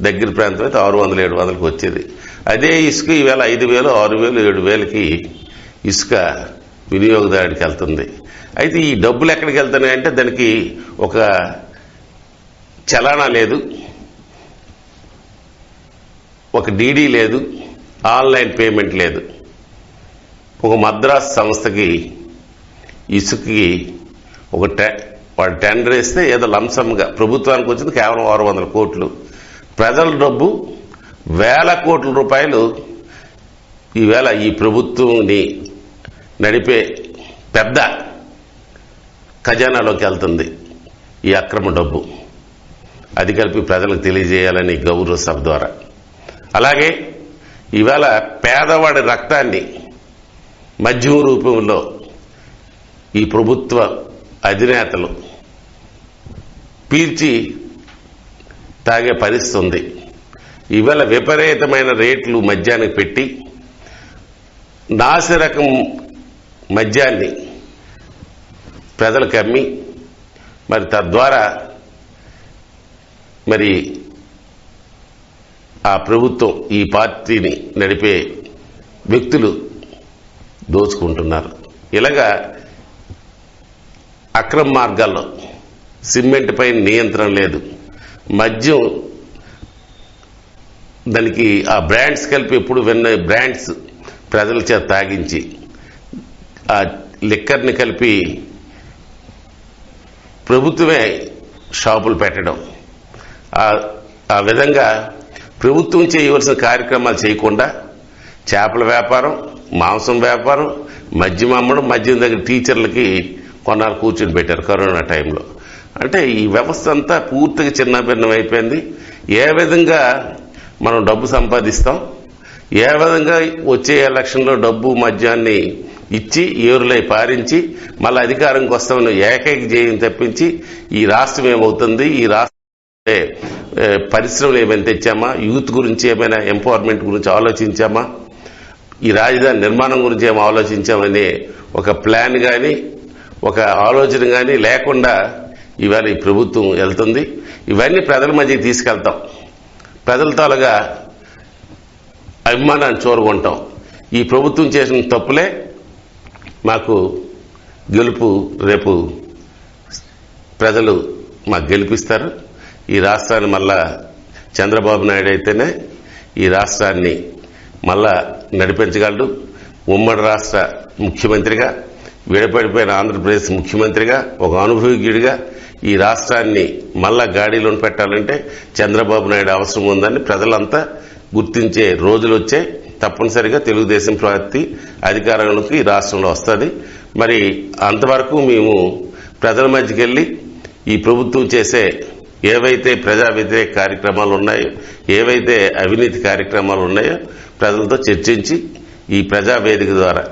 దగ్గర ప్రాంతం అయితే 600 700కి వచ్చేది. అదే ఇసుక ఈవేళ 5000 6000 7000కి ఇసుక వినియోగదారుడికి వెళ్తుంది. అయితే ఈ డబ్బులు ఎక్కడికి వెళ్తున్నాయంటే దానికి ఒక చలానా లేదు, ఒక డీడీ లేదు, ఆన్లైన్ పేమెంట్ లేదు. ఒక మద్రాసు సంస్థకి ఇసుకకి వాడు టెండర్ వేస్తే ఏదో లంసంగా ప్రభుత్వానికి వచ్చింది కేవలం 600 కోట్లు. ప్రజల డబ్బు 1000 కోట్ల రూపాయలు ఈవేళ ఈ ప్రభుత్వంని నడిపే పెద్ద ఖజానాలోకి వెళ్తుంది ఈ అక్రమ డబ్బు. అది కలిపి ప్రజలకు తెలియజేయాలని గౌరవ సభ ద్వారా. అలాగే ఇవాళ పేదవాడి రక్తాన్ని మద్యం రూపంలో ఈ ప్రభుత్వ అధినేతలు పీల్చి తాగే పరిస్థితి ఉంది. ఇవాళ విపరీతమైన రేట్లు మద్యానికి పెట్టి నాసిరకం మద్యాన్ని ప్రజలకు అమ్మి, మరి తద్వారా మరి ఆ ప్రభుత్వం, ఈ పార్టీని నడిపే వ్యక్తులు దోచుకుంటున్నారు. ఇలాగా అక్రమ మార్గాల్లో సిమెంట్ పై నియంత్రణ లేదు. మద్యం దానికి ఆ బ్రాండ్స్ కలిపి ఎప్పుడు విన్న బ్రాండ్స్ ప్రజల చేత తాగించి ఆ లిక్కర్ని కలిపి ప్రభుత్వమే షాపులు పెట్టడం, ఆ విధంగా ప్రభుత్వం చేయవలసిన కార్యక్రమాలు చేయకుండా చేపల వ్యాపారం, మాంసం వ్యాపారం, మద్యం అమ్మడం, మద్యం దగ్గర టీచర్లకి కొన్నాళ్ళు కూర్చొని పెట్టారు కరోనా టైంలో. అంటే ఈ వ్యవస్థ అంతా పూర్తిగా చిన్నభిన్నం అయిపోయింది. ఏ విధంగా మనం డబ్బు సంపాదిస్తాం, ఏ విధంగా వచ్చే ఎలక్షన్లో డబ్బు మద్యాన్ని ఇచ్చి ఏరులై పారించి మళ్ళీ అధికారంకి వస్తామని ఏకైక జయం తప్పించి ఈ రాష్ట్రం ఏమవుతుంది, ఈ రాష్ట్రం పరిశ్రమలు ఏమైనా తెచ్చామా, యూత్ గురించి ఏమైనా ఎంపవర్మెంట్ గురించి ఆలోచించామా, ఈ రాజధాని నిర్మాణం గురించి ఏమో ఆలోచించామనే ఒక ప్లాన్ కానీ ఒక ఆలోచన కానీ లేకుండా ఇవాళ ఈ ప్రభుత్వం వెళ్తుంది. ఇవన్నీ ప్రజల మధ్యకి తీసుకెళ్తాం, ప్రజల తాలుగా అభిమానాన్ని చూరగొంటాం. ఈ ప్రభుత్వం చేసిన తప్పులే మాకు గెలుపు, రేపు ప్రజలు మాకు గెలిపిస్తారు. ఈ రాష్ట్రాన్ని మళ్ళా చంద్రబాబు నాయుడు అయితేనే ఈ రాష్ట్రాన్ని మళ్ళా నడిపించగలడు. ఉమ్మడి రాష్ట్ర ముఖ్యమంత్రిగా, విడపడిపోయిన ఆంధ్రప్రదేశ్ ముఖ్యమంత్రిగా, ఒక అనుభవజ్ఞుడిగా ఈ రాష్ట్రాన్ని మళ్ళా గాడిలో పెట్టాలంటే చంద్రబాబు నాయుడు అవసరం ఉందని ప్రజలంతా గుర్తించే రోజులు వచ్చాయి. తప్పనిసరిగా తెలుగుదేశం పార్టీ అధికారంలోకి ఈ రాష్ట్రంలో వస్తుంది. మరి అంతవరకు మేము ప్రజల మధ్యకి వెళ్లి ఈ ప్రభుత్వం చేసే ఏవైతే ప్రజా వ్యతిరేక కార్యక్రమాలు ఉన్నాయో, ఏవైతే అవినీతి కార్యక్రమాలు ఉన్నాయో ప్రజలతో చర్చించి ఈ ప్రజా వేదిక ద్వారా,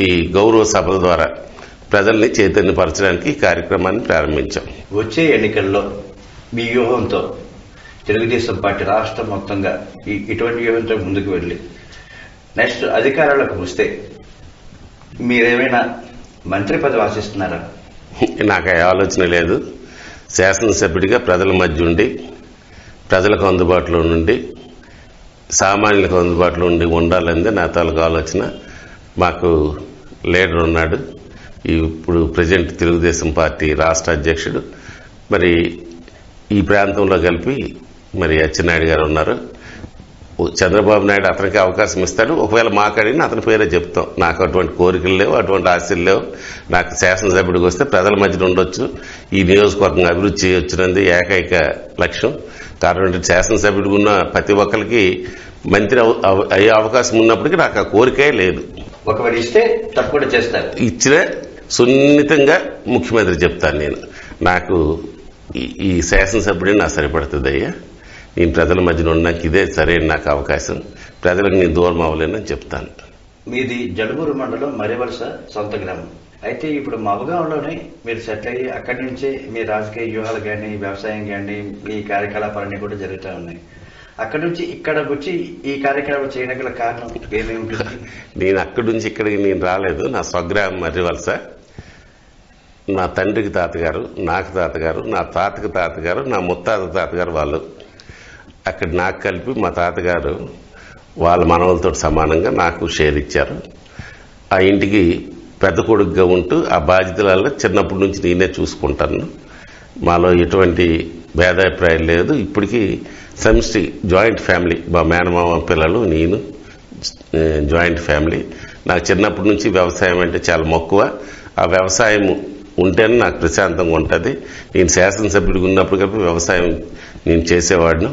ఈ గౌరవ సభల ద్వారా ప్రజల్ని చైతన్యపరచడానికి ఈ కార్యక్రమాన్ని ప్రారంభించాం. వచ్చే ఎన్నికల్లో మీ వ్యూహంతో తెలుగుదేశం పార్టీ రాష్ట్రం మొత్తంగా ఇటువంటి వ్యూహంతో ముందుకు వెళ్ళి నెక్స్ట్ అధికారాలకు వస్తే మీరేమైనా మంత్రి పదవి ఆశిస్తున్నారా? నాకు ఆలోచన లేదు. శాసనసభ్యుడిగా ప్రజల మధ్య ఉండి, ప్రజలకు అందుబాటులో నుండి, సామాన్యులకు అందుబాటులో ఉండి ఉండాలనేది నా తాలూకు ఆలోచన. మాకు లీడర్ ఉన్నాడు, ఇప్పుడు ప్రజెంట్ తెలుగుదేశం పార్టీ రాష్ట్ర అధ్యక్షుడు. మరి ఈ ప్రాంతంలో కలిపి మరి అచ్చెన్నాయుడు గారు ఉన్నారు. చంద్రబాబు నాయుడు అతనికి అవకాశం ఇస్తాడు. ఒకవేళ మాట్లాడినా అతని పేరే చెప్తాం. నాకు అటువంటి కోరికలు లేవు, అటువంటి ఆశలు లేవు. నాకు శాసనసభ్యుడికి వస్తే ప్రజల మధ్యన ఉండొచ్చు, ఈ నియోజకవర్గం అభివృద్ధి చేయొచ్చున్నది ఏకైక లక్ష్యం. కాబట్టి శాసనసభ్యుడికి ఉన్న ప్రతి ఒక్కరికి మంత్రి అయ్యే అవకాశం ఉన్నప్పటికీ నాకు ఆ కోరికే లేదు. ఒకవేళ ఇస్తే తప్పకుండా చేస్తారు. ఇచ్చిన సున్నితంగా ముఖ్యమంత్రి చెప్తాను. నాకు ఈ శాసనసభ్యుడే నాకు సరిపడుతుంది అయ్యా, నేను ప్రజల మధ్యన ఉండడానికి ఇదే సరైన నాకు అవకాశం, ప్రజలకు నేను దూరం అవ్వలేనని చెప్తాను. మీది జలుమూరు మండలం మరివలస సొంత గ్రామం. అయితే ఇప్పుడు మబగాంలోనే మీరు సెటిల్ అయ్యి అక్కడి నుంచే మీ రాజకీయ వ్యూహాలు కానీ, వ్యవసాయం కానీ, మీ కార్యకలాపాలన్నీ కూడా జరుగుతూ ఉన్నాయి. అక్కడి నుంచి ఇక్కడికి వచ్చి ఈ కార్యక్రమాలు చేయడం గల కారణం ఏమేమి? నేను అక్కడి నుంచి ఇక్కడికి నేను రాలేదు. నా స్వగ్రామం మర్రివలస. నా తండ్రికి తాతగారు, నాకు తాతగారు, నా తాతకి తాతగారు, నా ముత్తాత తాతగారు వాళ్ళు అక్కడ నాకు కలిపి మా తాతగారు వాళ్ళ మనవలతో సమానంగా నాకు షేర్ ఇచ్చారు. ఆ ఇంటికి పెద్ద కొడుకుగా ఉంటూ ఆ బాధ్యతలలో చిన్నప్పటి నుంచి నేనే చూసుకుంటాను. మాలో ఎటువంటి భేదాభిప్రాయం లేదు. ఇప్పటికీ సమిష్టి జాయింట్ ఫ్యామిలీ, మా మేనమామ పిల్లలు, నేను జాయింట్ ఫ్యామిలీ. నాకు చిన్నప్పటి నుంచి వ్యవసాయం అంటే చాలా మక్కువ. ఆ వ్యవసాయం ఉంటేనే నాకు ప్రశాంతంగా ఉంటుంది. నేను శాసనసభ్యుడిగా ఉన్నప్పుడు కలిపి వ్యవసాయం నేను చేసేవాడిను.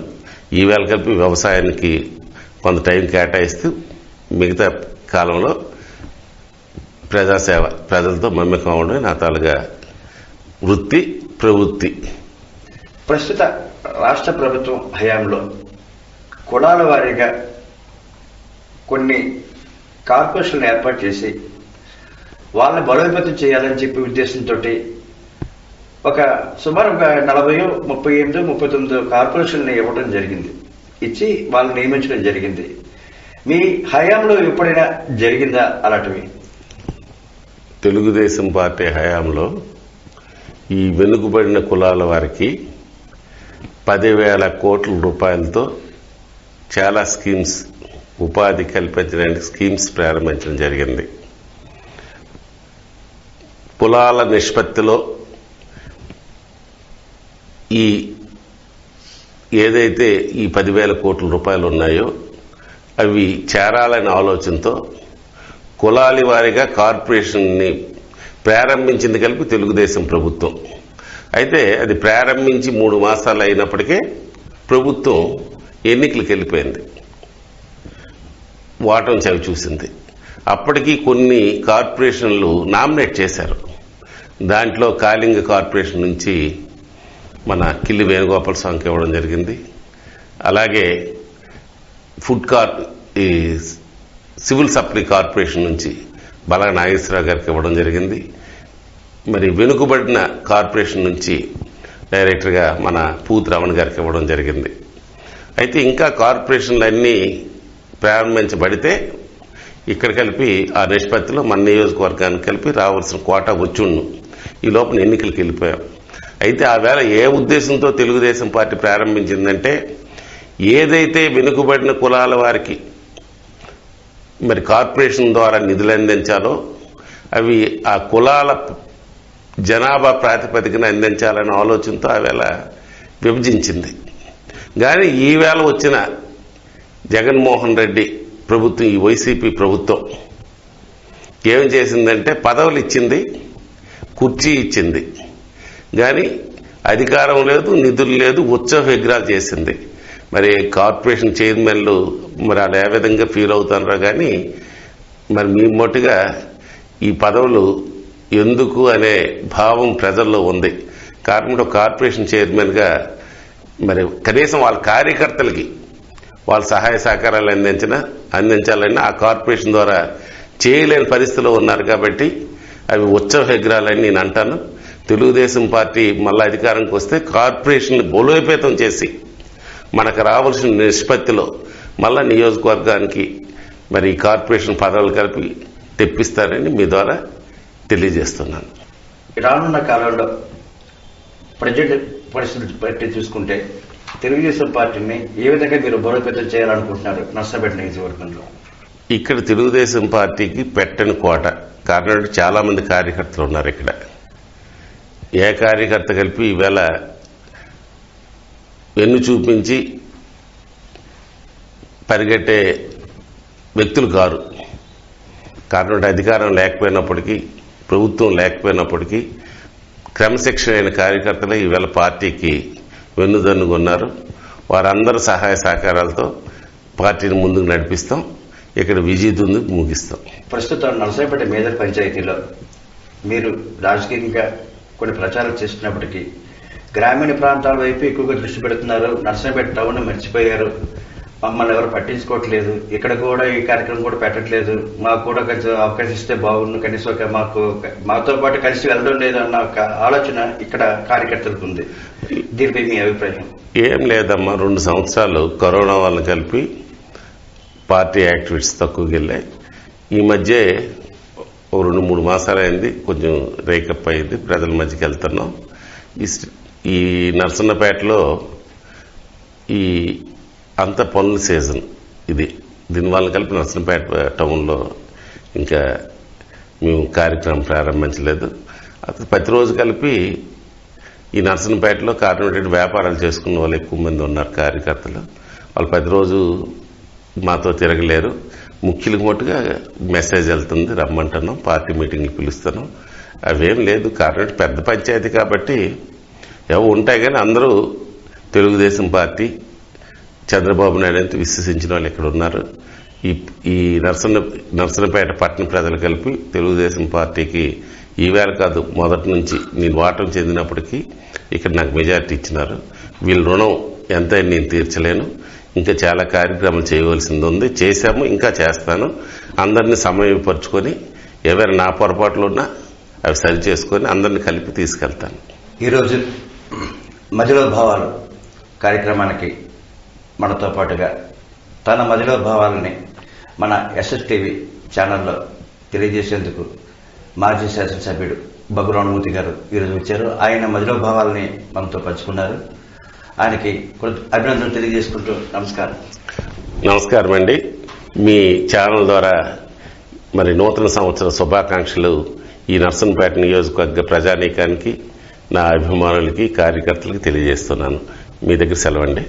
ఈవేళ కలిపి వ్యవసాయానికి కొంత టైం కేటాయిస్తూ మిగతా కాలంలో ప్రజాసేవ, ప్రజలతో మమ్మకం అవడం నా తాలుగా వృత్తి, ప్రవృత్తి. ప్రస్తుత రాష్ట్ర ప్రభుత్వం హయాంలో కులాల వారీగా కొన్ని కార్పొరేషన్లు ఏర్పాటు చేసి వాళ్ళని బలోపేతం చేయాలని చెప్పి ఉద్దేశంతో సుమారు 40, 38, 39 కార్పొరేషన్లు ఇవ్వడం జరిగింది. ఇచ్చి వాళ్ళని నియమించడం జరిగింది. మీ హయాంలో ఎప్పుడైనా జరిగిందా అలాంటివి? తెలుగుదేశం పార్టీ హయాంలో ఈ వెనుకబడిన కులాల వారికి 10,000 కోట్ల రూపాయలతో చాలా స్కీమ్స్, ఉపాధి కల్పించడానికి స్కీమ్స్ ప్రారంభించడం జరిగింది. కులాల నిష్పత్తిలో ఏదైతే ఈ 10,000 కోట్ల రూపాయలు ఉన్నాయో అవి చేరాలనే ఆలోచనతో కులాలి వారిగా కార్పొరేషన్ని ప్రారంభించింది కలిపి తెలుగుదేశం ప్రభుత్వం. అయితే అది ప్రారంభించి 3 మాసాలు అయినప్పటికీ ప్రభుత్వం ఎన్నికలకు వెళ్ళిపోయింది, ఓటమి చవి చూసింది. అప్పటికి కొన్ని కార్పొరేషన్లు నామినేట్ చేశారు. దాంట్లో కాళింగ కార్పొరేషన్ నుంచి మన కిల్లి వేణుగోపాల స్వామికి ఇవ్వడం జరిగింది. అలాగే ఈ సివిల్ సప్లై కార్పొరేషన్ నుంచి బలా నాగేశ్వరరావు గారికి ఇవ్వడం జరిగింది. మరి వెనుకబడిన కార్పొరేషన్ నుంచి డైరెక్టర్గా మన పూతి రమణ గారికి ఇవ్వడం జరిగింది. అయితే ఇంకా కార్పొరేషన్లన్నీ ప్రారంభించబడితే ఇక్కడ కలిపి ఆ నిష్పత్తిలో మన నియోజకవర్గానికి కలిపి రావాల్సిన కోటా వచ్చుండు. ఈ లోపల ఎన్నికలకు వెళ్ళిపోయాం. అయితే ఆ వేళ ఏ ఉద్దేశంతో తెలుగుదేశం పార్టీ ప్రారంభించిందంటే, ఏదైతే వెనుకబడిన కులాల వారికి మరి కార్పొరేషన్ ద్వారా నిధులు అందించాలో అవి ఆ కులాల జనాభా ప్రాతిపదికన అందించాలనే ఆలోచనతో ఆ వేళ విభజించింది. కానీ ఈవేళ వచ్చిన జగన్మోహన్ రెడ్డి ప్రభుత్వం, ఈ వైసీపీ ప్రభుత్వం ఏం చేసిందంటే పదవులు ఇచ్చింది, కుర్చీ ఇచ్చింది, కానీ అధికారం లేదు, నిధులు లేదు, ఉత్సవ విగ్రహాలు చేసింది. మరి కార్పొరేషన్ చైర్మన్లు మరి వాళ్ళు ఏ విధంగా ఫీల్ అవుతున్నారో కానీ మరి మీ మొట్టుగా ఈ పదవులు ఎందుకు అనే భావం ప్రజల్లో ఉంది. కాబట్టి కార్పొరేషన్ చైర్మన్గా మరి కనీసం వాళ్ళ కార్యకర్తలకి వాళ్ళ సహాయ సహకారాలు అందించాలని ఆ కార్పొరేషన్ ద్వారా చేయలేని పరిస్థితిలో ఉన్నారు. కాబట్టి అవి ఉత్సవ విగ్రహాలని నేను అంటాను. తెలుగుదేశం పార్టీ మళ్ళీ అధికారంకి వస్తే కార్పొరేషన్ బలోపేతం చేసి మనకు రావాల్సిన నిష్పత్తిలో మళ్ళా నియోజకవర్గానికి మరి కార్పొరేషన్ పదవులు కలిపి తెప్పిస్తారని మీ ద్వారా తెలియజేస్తున్నాను. రానున్న కాలంలో ప్రజెంట్ పరిస్థితులు బట్టి చూసుకుంటే తెలుగుదేశం పార్టీని ఏ విధంగా మీరు బలోపేతం చేయాలనుకుంటున్నారు నర్సంపేట నియోజకవర్గంలో? ఇక్కడ తెలుగుదేశం పార్టీకి పెట్టని కోట. కారణం చాలా మంది కార్యకర్తలు ఉన్నారు ఇక్కడ. ఏ కార్యకర్త కలిపి ఈవేళ వెన్ను చూపించి పరిగెట్టే వ్యక్తులు కారు. కారణం అధికారం లేకపోయినప్పటికీ, ప్రభుత్వం లేకపోయినప్పటికీ క్రమశిక్షణ అయిన కార్యకర్తలే ఈవేళ పార్టీకి వెన్నుదన్నుకున్నారు. వారందరూ సహాయ సహకారాలతో పార్టీని ముందుకు నడిపిస్తాం. ఇక్కడ విజయదుందు ముగిస్తాం. ప్రస్తుతం నర్సంపేట మేజర్ పంచాయతీలో మీరు రాజకీయంగా కొన్ని ప్రచారం చేస్తున్నప్పటికీ గ్రామీణ ప్రాంతాల వైపు ఎక్కువగా దృష్టి పెడుతున్నారు. నర్సంపేట టౌన్ మర్చిపోయారు, మమ్మల్ని ఎవరు పట్టించుకోవట్లేదు, ఇక్కడ కూడా ఈ కార్యక్రమం కూడా పెట్టట్లేదు, మాకు కూడా కొంచెం అవకాశం ఇస్తే బాగుండు, కనీసం మాతో పాటు కలిసి వెళ్ళడం లేదన్న ఒక ఆలోచన ఇక్కడ కార్యకర్తలకు ఉంది. దీనిపై మీ అభిప్రాయం? ఏం లేదమ్మా, 2 సంవత్సరాలు కరోనా వాళ్ళని కలిపి పార్టీ యాక్టివిటీస్ తక్కువకి వెళ్ళాయి. ఈ మధ్య 2-3 మాసాలు అయింది, కొంచెం రేకప్ అయింది, ప్రజల మధ్యకి వెళ్తున్నాం. ఈ నర్సన్నపేటలో ఈ అంత పనుల సీజన్ ఇది. దీనివల్ల కలిపి నర్సన్నపేట టౌన్లో ఇంకా మేము కార్యక్రమం ప్రారంభించలేదు. ప్రతిరోజు కలిపి ఈ నర్సన్నపేటలో కార్పొరేట్ వ్యాపారాలు చేసుకున్న వాళ్ళు ఎక్కువ మంది ఉన్నారు కార్యకర్తలు. వాళ్ళు ప్రతిరోజు మాతో తిరగలేరు. ముఖ్యులకు మట్టుగా మెసేజ్ వెళ్తుంది, రమ్మంటున్నాం, పార్టీ మీటింగ్లు పిలుస్తున్నాం. అవేం లేదు. కారణం పెద్ద పంచాయతీ కాబట్టి ఏవో ఉంటాయి, కానీ అందరూ తెలుగుదేశం పార్టీ చంద్రబాబు నాయుడు అంటే విశ్వసించిన వాళ్ళు ఇక్కడ ఉన్నారు. ఈ నర్సన్నపేట పట్టణ ప్రజలు కలిపి తెలుగుదేశం పార్టీకి ఈవేళ కాదు, మొదటి నుంచి నేను వాటం చెందినప్పటికీ ఇక్కడ నాకు మెజార్టీ ఇచ్చినారు. వీళ్ళ రుణం ఎంతైనా నేను తీర్చలేను. ఇంకా చాలా కార్యక్రమాలు చేయవలసింది ఉంది, చేశాము, ఇంకా చేస్తాను. అందరినీ సమయపరుచుకొని ఎవరైనా నా పొరపాట్లు ఉన్నా అవి సరి చేసుకొని అందరినీ కలిపి తీసుకెళ్తాను. ఈరోజు మదిలో భావాలు కార్యక్రమానికి మనతో పాటుగా తన మదిలో భావాలని మన SSTV ఛానల్లో తెలియజేసేందుకు మాజీ శాసనసభ్యుడు బగురాణమూర్తి గారు ఈరోజు వచ్చారు. ఆయన మదిలో భావాలని మనతో పంచుకున్నారు. ఆయనకి అభినందనలు తెలియజేసుకుంటూ నమస్కారం. నమస్కారం అండి. మీ ఛానల్ ద్వారా మరి నూతన సంవత్సర శుభాకాంక్షలు ఈ నర్సంపేట నియోజకవర్గ ప్రజానీకానికి, నా అభిమానులకి, కార్యకర్తలకి తెలియజేస్తున్నాను. మీ దగ్గర సెలవండి.